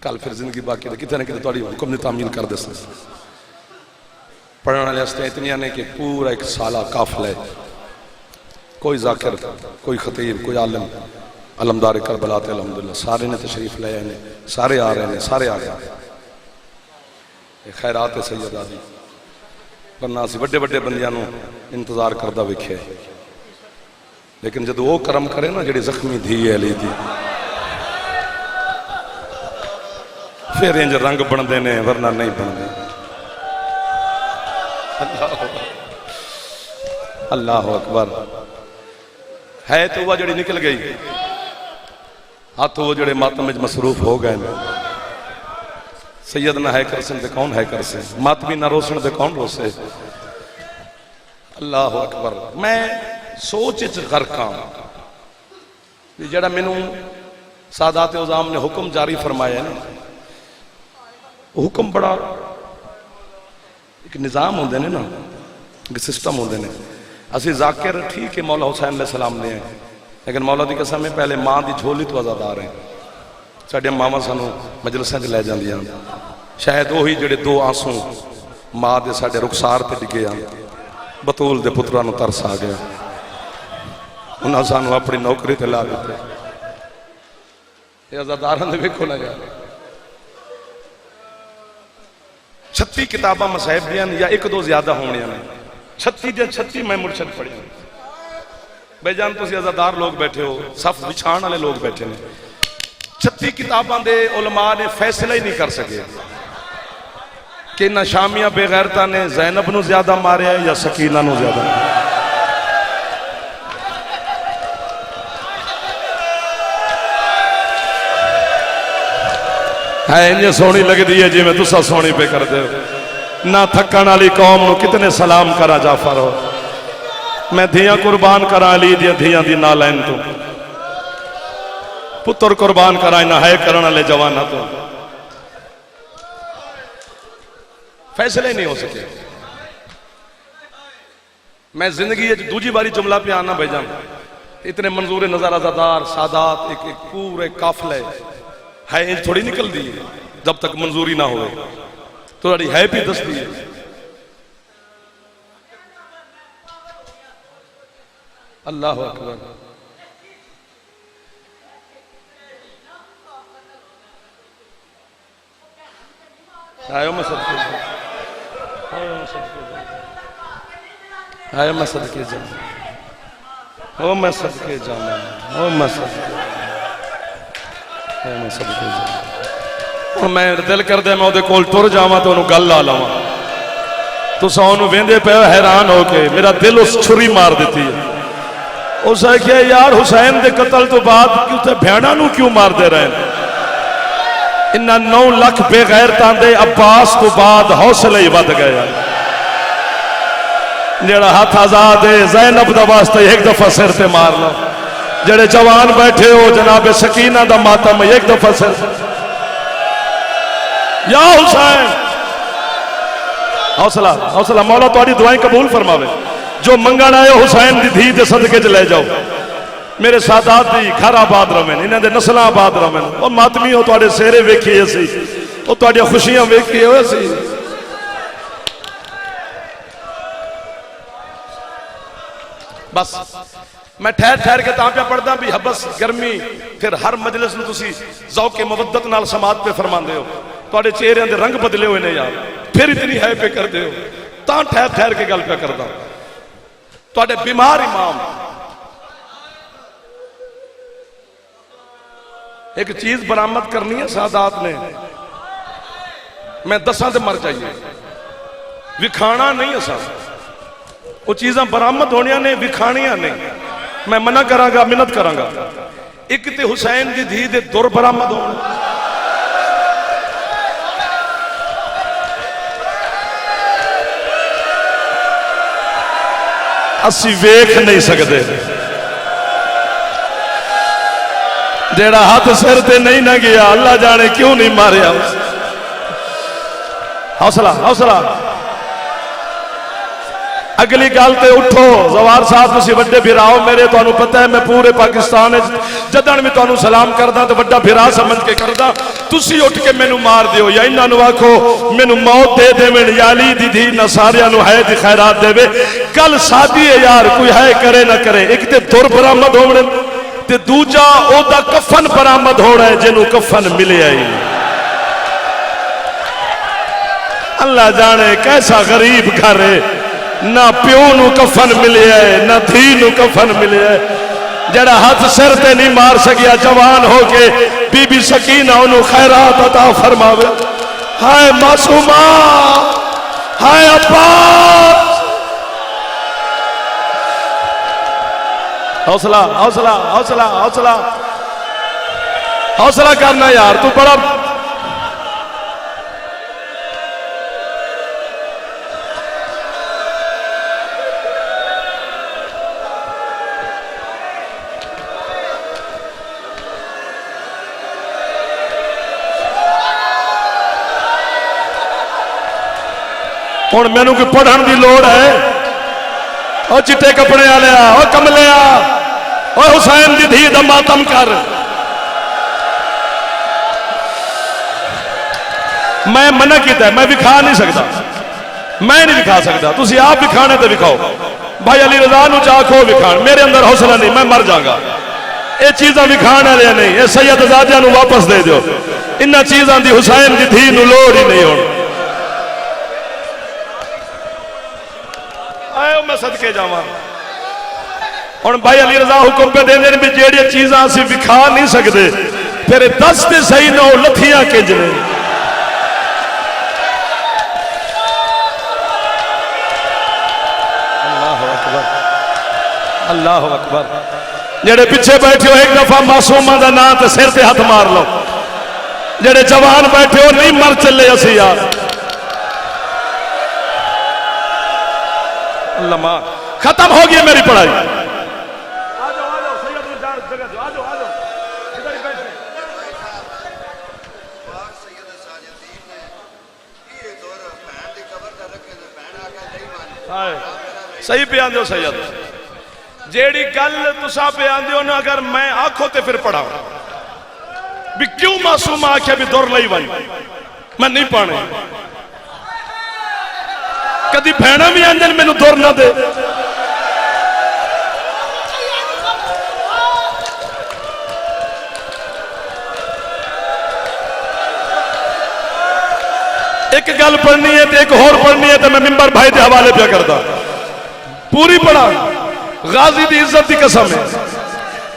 कल फिर जिंदगी बाकी है, कितने ना कितने थोड़ी हुक्म ने तामील कर दे। पढ़ने वाले हस्ते इतनी ने कि पूरा 1 साला काफिला है, कोई जाकिर, कोई खतीब, कोई आलिम अलमदार करबला ते अलहमदुलिल्लाह सारे ने तशरीफ ले आए ने, सारे आ रहे हैं, सारे आ रहे हैं। खैरात है सैयदा दी, वरना असीं वड्डे वड्डे बंदियां नूं इंतजार करदा वेखिया, लेकिन जदों वो करम करे ना जिहड़ी जख्मी धी है अली दी, फिर इंज रंग बनते ने, वरना नहीं बनते। अल्लाह अकबर। है तो वह जड़ी निकल गई, हाथ वो जड़े मातम में मसरूफ हो गए। सैयद ना है कर से कौन है कर से, मातमी ना रोसन दे कौन रोसे। अल्लाह अकबर। मैं सोच च गर्क हाँ जड़ा मैनू सादात उज़ाम ने हुक्म जारी फरमाया ना, हुक्म बड़ा एक निज़ाम होंगे ने ना, एक सिस्टम होंगे ने। असी जाकिर ठीक है मौला हुसैन अलैहि सलाम ने हैं, लेकिन मौला की कसम है पहले माँ की झोली तो आज़ादार हैं। साडियां मावां सानू मजलिसां च लै जांदियां, शायद वही जिहड़े दो आंसू माँ के साडे रुखसार ते डिगे आ। बतूल दे पुत्रां नूं तरस आ गया, उन्हां सानू अपनी नौकरी ते ला दिते। आज़ादारां दे वेखो ना यार, 36 किताबां मसाहिब दियां या एक दो ज्यादा होनियां ने, 36 या 36 मैं मुर्शद पढ़ी। बेजान तुसीं आज़ादार लोग बैठे हो, सफ बिछाण वाले लोग बैठे ने। 36 किताबां दे उलमा ने फैसला ही नहीं कर सके कि ना शामिया बेगैरता ने ज़ैनब नूं ज्यादा मारिया या सकीना नूं ज्यादा। है इंज सोहनी लगती है जिवें तुसां सोहनी पे करदे हो। ना थकण वाली कौम नूं कितने सलाम करा जाफर हो। मैं धियां कुर्बान करा अली दियां धियां दी नालैन तो, पुत्र कुर्बान करा इन्हां है करन वाले जवाना तो। फैसले नहीं हो सके। मैं जिंदगी दूजी बारी जुमला पे आना भाईजान, इतने मंजूर नजर आज़ादार सादात एक एक पूरे काफले है इंज थोड़ी निकलती है जब तक मंजूरी ना हो। तो है भी दसती है। अल्लाह अकबर। आयो मैं सदके जाऊं, आयो मैं सदके जाऊं, ओ मैं सदके जाऊं, ओ मैं सदके जाऊं। मैं दिल कर दे मैं उहदे कोल तुर जावां तो उहनूं गल ला लावां। तुसां उहनूं वेंदे पे हैरान हो के मेरा दिल उस छुरी मार दी है। उस आख्या यार हुसैन के कतल तो बाद उत्थे भैणां नूं क्यों मारदे रहे। इन्हां 9 लाख बेगैरतां दे अब्बास तो बाद हौसले ही वध गए। जेड़ा हाथ आजाद है ज़ैनब दा वास्ते एक दफा सिर ते मार लो। जेड़े जवान बैठे हो जनाब सकीना दा मातम एक दफा सिर। या हुसैन हौसला हौसला। मौला तुहाडी दुआएं कबूल फरमावे। जो मंगण आए हुसैन दी धी दे सदके च ले जाओ। मेरे सादात दी घर आबाद रवें, इन्हां दे नस्लां आबाद रवें। ओ मातमी हो तुहाडे सेहरे वेखिए सी, ओ तुहाडियां खुशियां वेखिए होए सी। बस मैं ठहर ठहर के तां पे पढ़दा भी हबस गर्मी। फिर हर मजलिस में तुसी ज़ौक़े मुवद्दत नाल समात पे फरमांदे हो। तुहाडे चेहरे दे रंग बदले हुए ने यार, फिर इतनी है पे करदे हो। तां ठहर ठहर के गल पे करदा। तुहाडे बीमार इमाम एक चीज बरामद करनी है सादात ने, मैं दसा तो मर जाइए विखाना नहीं असा। वो चीज़ा बरामद होनिया ने विखानिया नहीं। मैं मना करांगा मिन्नत करांगा। एक ते हुसैन की धी दे दुर बरामद होने, असी वेख नहीं सकते। जेड़ा हाथ सिर ते नहीं ना गया अल्लाह जाने क्यों नहीं मारिया। हौसला हौसला। अगली गल ते उठो जवार साहब, तुसी वड्डे भिराओ मेरे, तुहानू पता है मैं पूरे पाकिस्तान जदन भी तुहानू सलाम करदा तो वड्डा भिरा समझ के करदा। तुसी उठ के मैनू मार दियो या इन्हां नू आखो मैनू मौत दे देवें या अली दी धी ना सारियां नू है दी खैरात देवे। कल शादी है यार, कोई है करे ना करे, एक ते दुर बरामद होने ते दूजा ओदा कफन बरामद होना है जिन्हों कफन मिले ही नहीं। अल्लाह जाने कैसा गरीब घर है, ना प्यो नू कफन मिले है ना धी नू कफन मिले है। जड़ा हाथ सिर ते नहीं मार सकिया जवान होके बीबी सकीना उन्होंने खैरात अता फरमावे। हाय मासूमा, हाय अब्बास। हौसला हौसला हौसला हौसला हौसला करना यार, तू बड़ा हुण मैनू कोई पढ़न की लोड़ है? और चिट्टे कपड़े वाले ओ कमलिया, ओ हुसैन दी धी दा मातम कर। मैं मना किया, मैं विखा नहीं सकता, मैं नहीं विखा सकता। तुसी आप विखाने तो विखाओ। भाई अली रजा नू चाखो विखाण, मेरे अंदर हौसला नहीं, मैं मर जाऊंगा। ये चीज़ा विखाण वाले नहीं, ये सैयद आजादिया नू वापस दे दो। इन्हां चीज़ों की हुसैन दी धी नू लोड़ ही नहीं होनी। आयो मैं सदके जावा। हुण भाई अली रजा हुक्म पे देंदे भी जेड़ी चीज़ां असीं विखा नहीं सकते, फिर दस ते सही ना लथियां किंज ने। अल्लाह अकबर। जेड़े पिछे बैठे हो एक दफा मासूमा का नाम ते सिर ते हाथ मार लो। जेड़े जवान बैठे हो नहीं मर चले असी यार। लम्मा खत्म हो गई मेरी पढ़ाई। सही पे आंदे हो सैयद, जेड़ी गल तुसा पे आंदे हो ना, अगर मैं आखो तो फिर पढ़ा भी क्यों मासूम आख्या भी दुर लई वन मैं नहीं पाने। कदी भैणा भी आंदे मैनू दुर ना दे। एक गल पढ़नी है तो एक होर पढ़नी है, तो मैं मिंबर भाई के हवाले पे करता पूरी पढ़ा। गाजी की इज्जत की कसम है,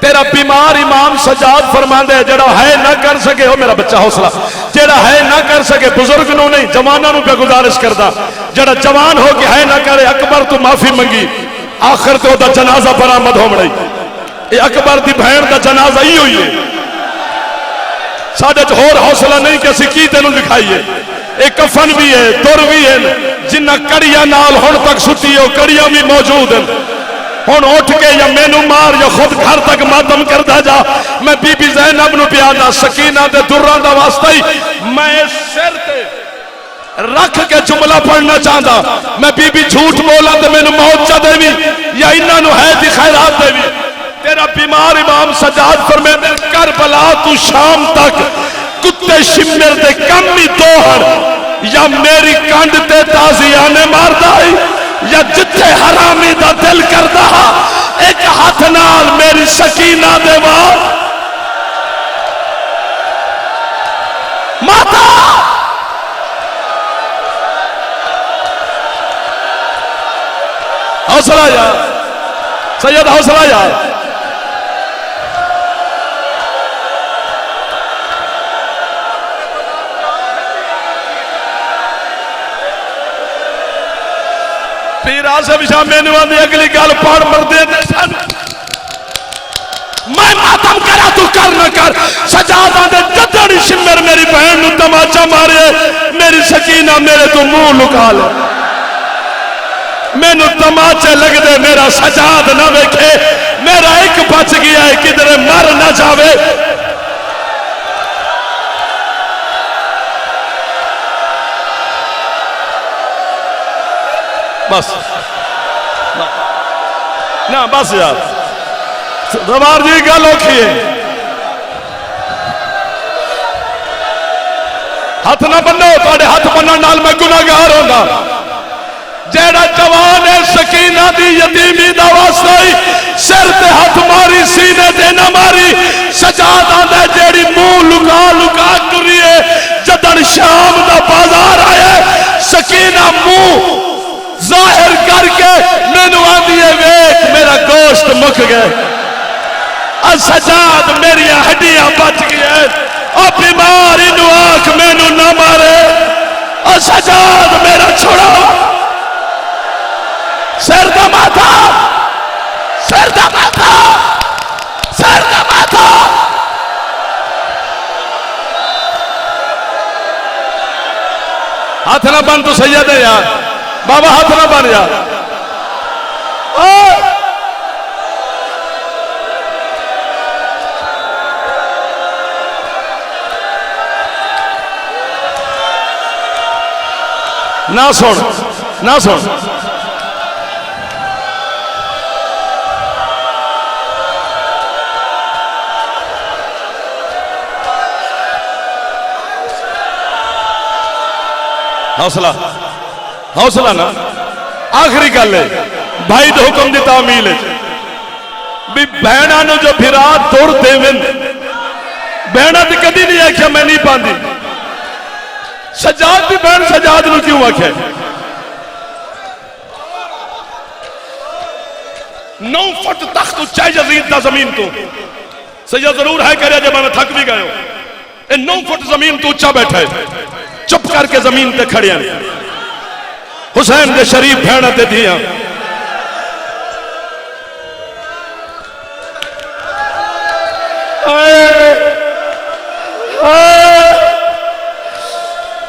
तेरा बीमार इमाम सजाद फरमांदे है जड़ा है ना कर सके हो मेरा बच्चा हौसला, जड़ा है ना कर सके बुजुर्ग नो नहीं जवाना नु पे गुजारिश करदा, जड़ा जवान हो के है ना करे अकबर तू माफी मंगी आखिर तो दा जनाजा बरामद हो मड़ई। ये अकबर दी बहन दा जनाजा ही हुई है। साडे च होर हौसला नहीं कि असीं की तेनू लिखाईए। एक कफन भी है, तुर भी है, जिन्ना कड़िया नाल हुण तक सुती हो कड़िया भी मौजूद है। हुण उठ के या मैनू मार या खुद घर तक मातम करदा जा। मैं बीबी ज़ैनब नू प्यादा सकीना दे दुर्रां दा वास्ता ही मैं सिर ते रख के जुमला पढ़ना चाहता। मैं बीबी झूठ बोला तो मैनू मौत चा देवी या इन्हां नू है दी खैरात देवी। तेरा बीमार इमाम सजाद फरमांदे करबला तू शाम तक कुत्ते शिमर दे कम ही दोहर या मेरी कंध ते ताजियाने मारदा है या जिथे हरामी दा दिल करदा एक हाथ नाल मेरी सकीना दे वाल माता। हौसला यार सैयद, हौसला यार। पीर आसिफ शाह मैनू आंदी अगली गल पढ़ मरदे मैं मातम करा तू कर न कर। सजाद आंदे जदड़ी शिमर मेरी बहन नू तमाचा मारे मेरी सकीना मेरे तो मुंह लुका ले। मैनू तमाचे लगदे मेरा सजाद ना वेखे, मेरा एक बच गया है किधरे मर ना जावे। बस ना बस यार दरबार जी गल औखी है। हाथ ना बनो, थोड़े हाथ बनने नाल मैं गुनाहगार होगा। जेड़ा जवान है सकीना दी यतीमी दा वास्ता ही सिर ते हाथ मारी सीने ते ना मार सजाद आंदा जेड़ी मुंह लुका लुका टुरिए जदन शाम दा बाजार आया सकीना मुंह जाहिर करके मैनू आंदी है वेख मेरा गोश्त मुक गया सजाद मेरी हड्डियां बच गई और बीमार इनू आख मैनू ना मारे और सजाद मेरा छोड़ा सिर दा माथा सिर दा माथा सिर दा माथा हाथ ना बन तू सैयद है यार बाबा हाथ ना बन यार ना सुन ना सुन हौसला हौसला ना आखिरी गल है भाई तो हुक्म की तामील है भी बहना जो फिरा तुर देवन बहना तो कभी नहीं आख्या मैं नहीं पाती सजाद की बहन सजाद नूं क्यों आख्या 9 फुट तख्त उच्चा यजीद दा जमीन तो सैयद जरूर है करे जब मैं थक भी गए 9 फुट जमीन तो उच्चा बैठा है चुप करके जमीन ते खड़े हुसैन दे शरीफ भैन ते दिया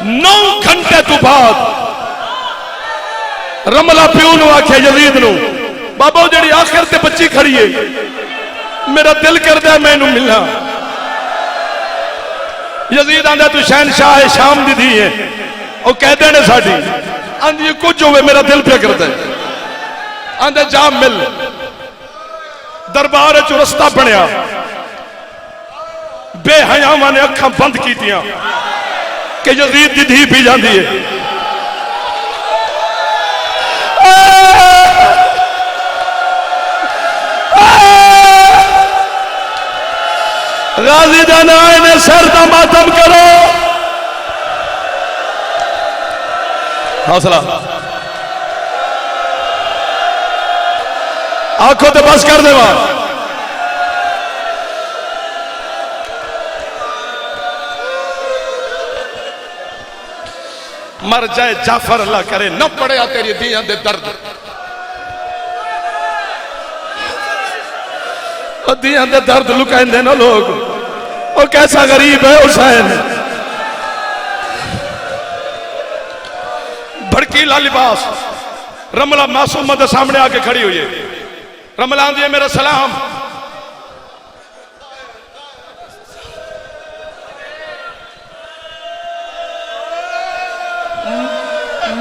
नौ घंटे तो बाद रमला प्यो नूं आख्या यजीद नूं बाबा जी आखिर ते बच्ची खड़ी है मेरा दिल करदा मैं इनू मिलना यजीद आंदा तू शहनशाह शाम दी धी है वो कहते ने साडी आंदी कुछ होवे मेरा दिल पे करता है आंदे जा मिल दरबार च रस्ता बनया बेहयावां ने अखां बंद कीतियां कि यजीद दी धी पी जाती है गाजी दानाए ने सर का मातम करो हौसला आंखों तो बस कर देवा मर जाए जाफर अल्लाह करे न पड़िया तेरी दियां दे दर्द दियां दे दर्द लुकाएंदे ना लोग वो कैसा गरीब है हुसैन भड़कीला लिबास रमला मासूमा के सामने आके खड़ी हुई है रमला आंदी है मेरा सलाम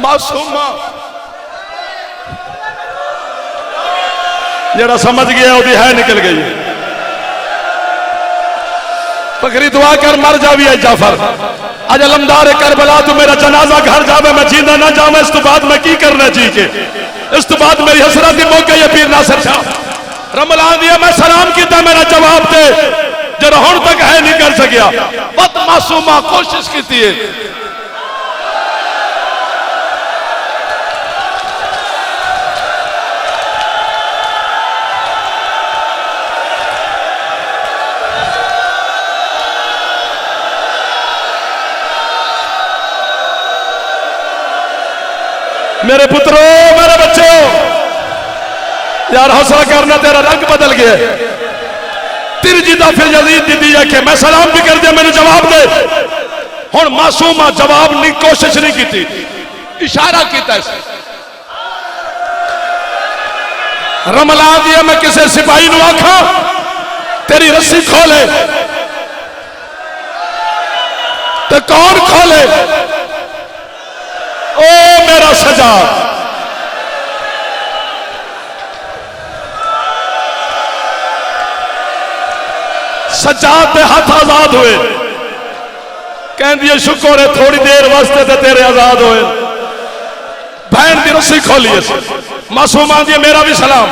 मासूमा जरा समझ गया वो है निकल गई पकड़ी दुआ कर मर जावी है जाफर अज अलमदार करबला तू मेरा जनाजा घर जावे मैं जींदा ना जावे इस तो बाद मैं की करना जी के इस तो बाद मेरी हसरत की मौके ये पीर नासिर शाह रमला दिया मैं सलाम किया मेरा जवाब दे जरा हुण तक है नहीं कर सकिया बद मासूमा कोशिश की है मेरे पुत्रों मेरे बच्चों यार हौसला करना तेरा रंग बदल गया तीजी दफे यजीद दी है कि मैं सलाम भी कर दिया मैंने जवाब दे हुण मासूमा जवाब नहीं कोशिश नहीं की इशारा किया रमला दिया मैं किसी सिपाही नूं आखा तेरी रस्सी खोले तो कौन खोले ओ मेरा सजाद सजाद के हाथ आजाद हुए कहती शुक्र है थोड़ी देर वास्ते ते तेरे आजाद हुए बहन की रस्सी खोली मासूमा दी मेरा भी सलाम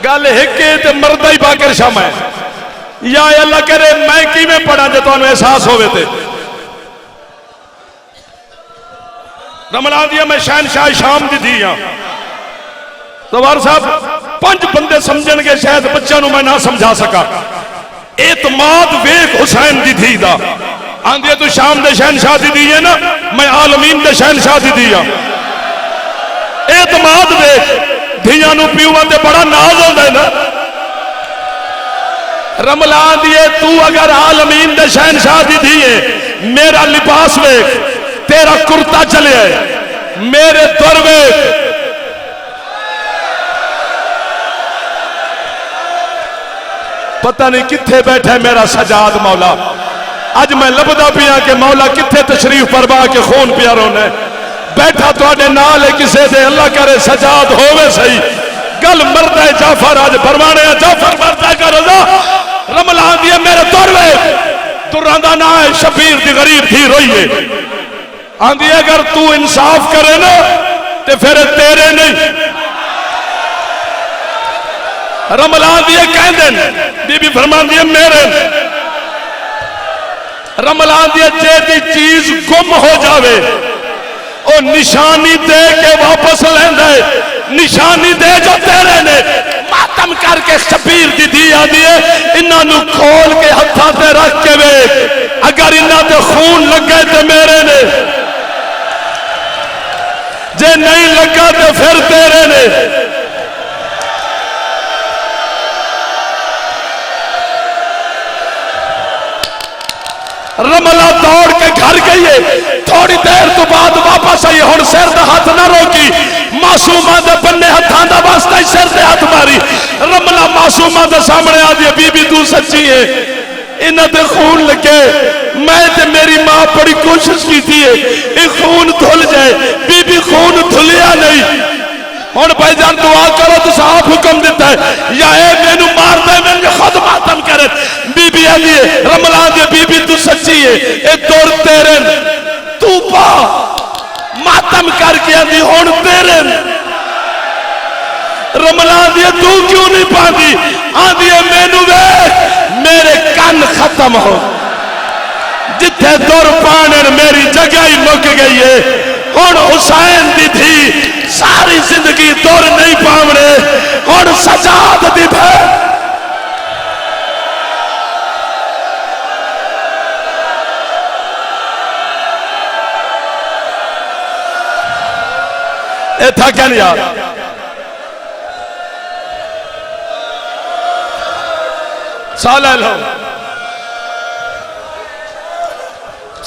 गल एक मरदा ही बाकर शाम है या अल्लाह करे मैं किवें पढ़ा जो तुहानू एहसास होवे ते रमलान दिया मैं शहनशाह शाम दी थी हाँ सवार साहब 5 बंदे समझणगे शायद बच्चों मैं ना समझा सका एतमाद वेख हुसैन दी थी दा आंदी तू शाम दे शहनशाह दी दी है ना मैं आलमीन दे शहनशाह दी दी हाँ एतमाद वेख धियां नू पीवा ते बड़ा नाज होंदा है ना रमलान दिए तू अगर आलमीन दे शहनशाह दी दी है मेरा लिबास वेख तेरा कुर्ता चले मेरे दर वेख पता नहीं किथे बैठा है मेरा सजाद मौला अज मैं लभदा पिया कि मौला किथे तशरीफ फरमा के खून पिया रोने बैठा थोड़े नाल है किसे दे अल्लाह करे सजाद होवे सही गल मरदा है जाफर अज फरमाने जाफर मरदा का रजा रमलान दिए मेरे दरवे दुर्रा दा ना है शबीर दी गरीब थी रोइए आंदी अगर तू इंसाफ करे ना ते फिर तेरे नहीं रमलान दिए कहते बीबी फरमान दिए मेरे रमलान दिए जेदी चीज गुम हो जावे ओ निशानी दे के वापस लेंदा है निशानी दे जो तेरे ने मातम करके शबीर दी दी आंदी है इन्हां खोल के हत्थां ते रख के वे अगर इन्हां ते खून लगे ते मेरे ने जे नहीं लगा तो फिर तेरे ने रमला दौड़ के घर गई है थोड़ी देर तो बाद वापस आई हुण सिर दा हाथ ना रोकी मासूमा दे बन्ने हत्थां दा वास्ता ही सिर ते हाथ मारी रमला मासूमा दे सामने आ गई बीबी तू सच्ची है इन्हां ते खून लगे मैं ते मेरी मां बड़ी कोशिश की थी ये खून धुल जाए बीबी खून धुलिया नहीं हुण भाईजान दुआ करो तो साफ हुक्म दिता है या ए मैनू मार दे मैनू खुद मातम करे बीबी आंदी है रमलान दी बीबी तू सच्ची है ए दौर तेरे तू पा मातम करके आंदी हुण तेरे रमलान दी तू क्यों नहीं पाती आंदी है मैनू वेख मेरे कान खत्म हो जिथे दुर पाने मेरी जगह ही मुक गई है हुण हुसैन दी थी सारी जिंदगी दुर नहीं पावने हुण सजाद दी भैन ए था क्या नहीं यार साल है लो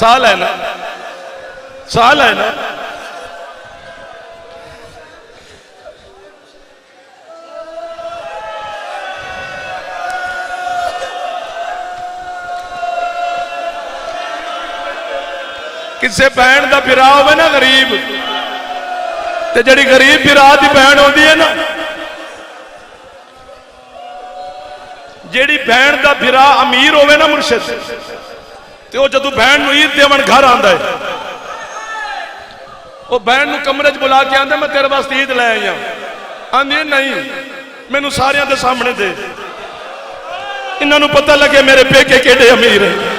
साल है ना साल है ना किसी भैन का पिरा हो ना गरीब ते जड़ी गरीब पिरा की भैन होती है ना जेड़ी भैन का पिरा अमीर होवे ना मुर्शिद ते वो जदों भैन नूं ईद देवन घर आंदा है वो भैन नूं कमरे च बुला के आंदा मैं तेरे वास्ते ईद लै आई हां आंदी नहीं मैनूं सारियां दे सामने दे इन्हां नूं पता लगे मेरे पेके केडे अमीर है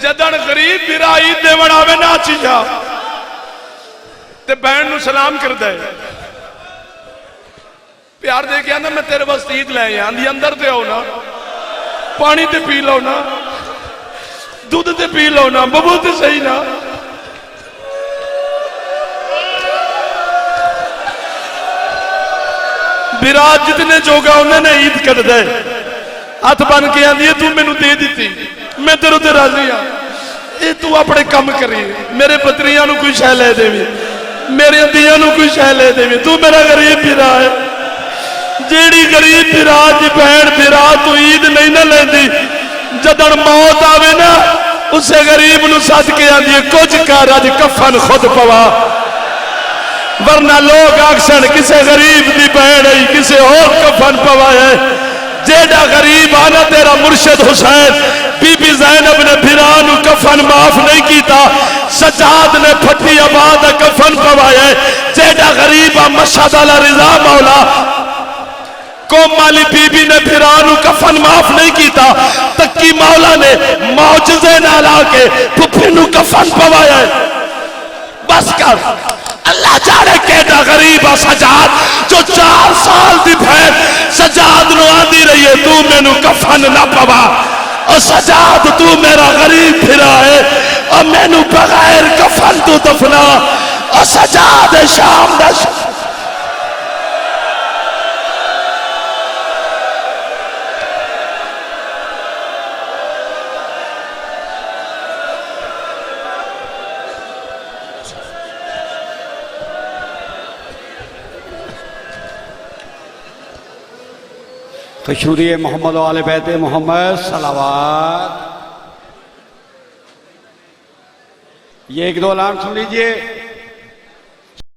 जदन गरीब बिरा ईद देवन आवे ना चीजा ते बहन नूं सलाम करदा है प्यार दे के आंदा मैं तेरे वास्ते ईद लै आंदी अंदर ते आओ ना पानी ते पी लो ना दूध ते पी लो ना बबू ते सही ना बिरा जितने जोगा उन्होंने ईद कर दे हथ बन के आंदी तू मैनू दे दी मैं तेरे ते राजी हाँ ये तू अपने कम करी मेरे पत्रियां नू कोई शह ले देवी मेरे दियां नू कोई शह ले देवी तू मेरा गरीब बिरा है जेड़ी गरीब बिरा दी भैन बिरा तू ईद नहीं ना लेंदी जदन मौत आवे ना उसे गरीब नु सद के आंदी कुछ कर अज कफन खुद पवा, वरना लोग आखसन किसे गरीब की भैन आई किसे और कफन पवाया। जेड़ा गरीब आना तेरा मुर्शद हुसैन बीबी ज़ैनब ने फिरा कफन माफ नहीं किया, सजाद ने फटी आबाद कफन पवाया। जेड़ा गरीब आ मशहद अला रिजा मौला कौम वाली बीबी ने फिरा कफन माफ नहीं किया, तक्की मौला ने मौजजे नाल आके फुफी नू कफन पवाया। बस कर, अल्लाह जाने केड़ा गरीब आ सजाद जो 4 साल की बहन सजाद नु आंदी रही है तू मैनू कफन ना पवा। और सजाद तू मेरा गरीब फिरा है और मैनू बगैर कफन तू दफना। और सजाद शाम दा खशूरी मोहम्मद वाले बैत मोहम्मद सलावात। ये 1-2 ऐलान सुन लीजिए।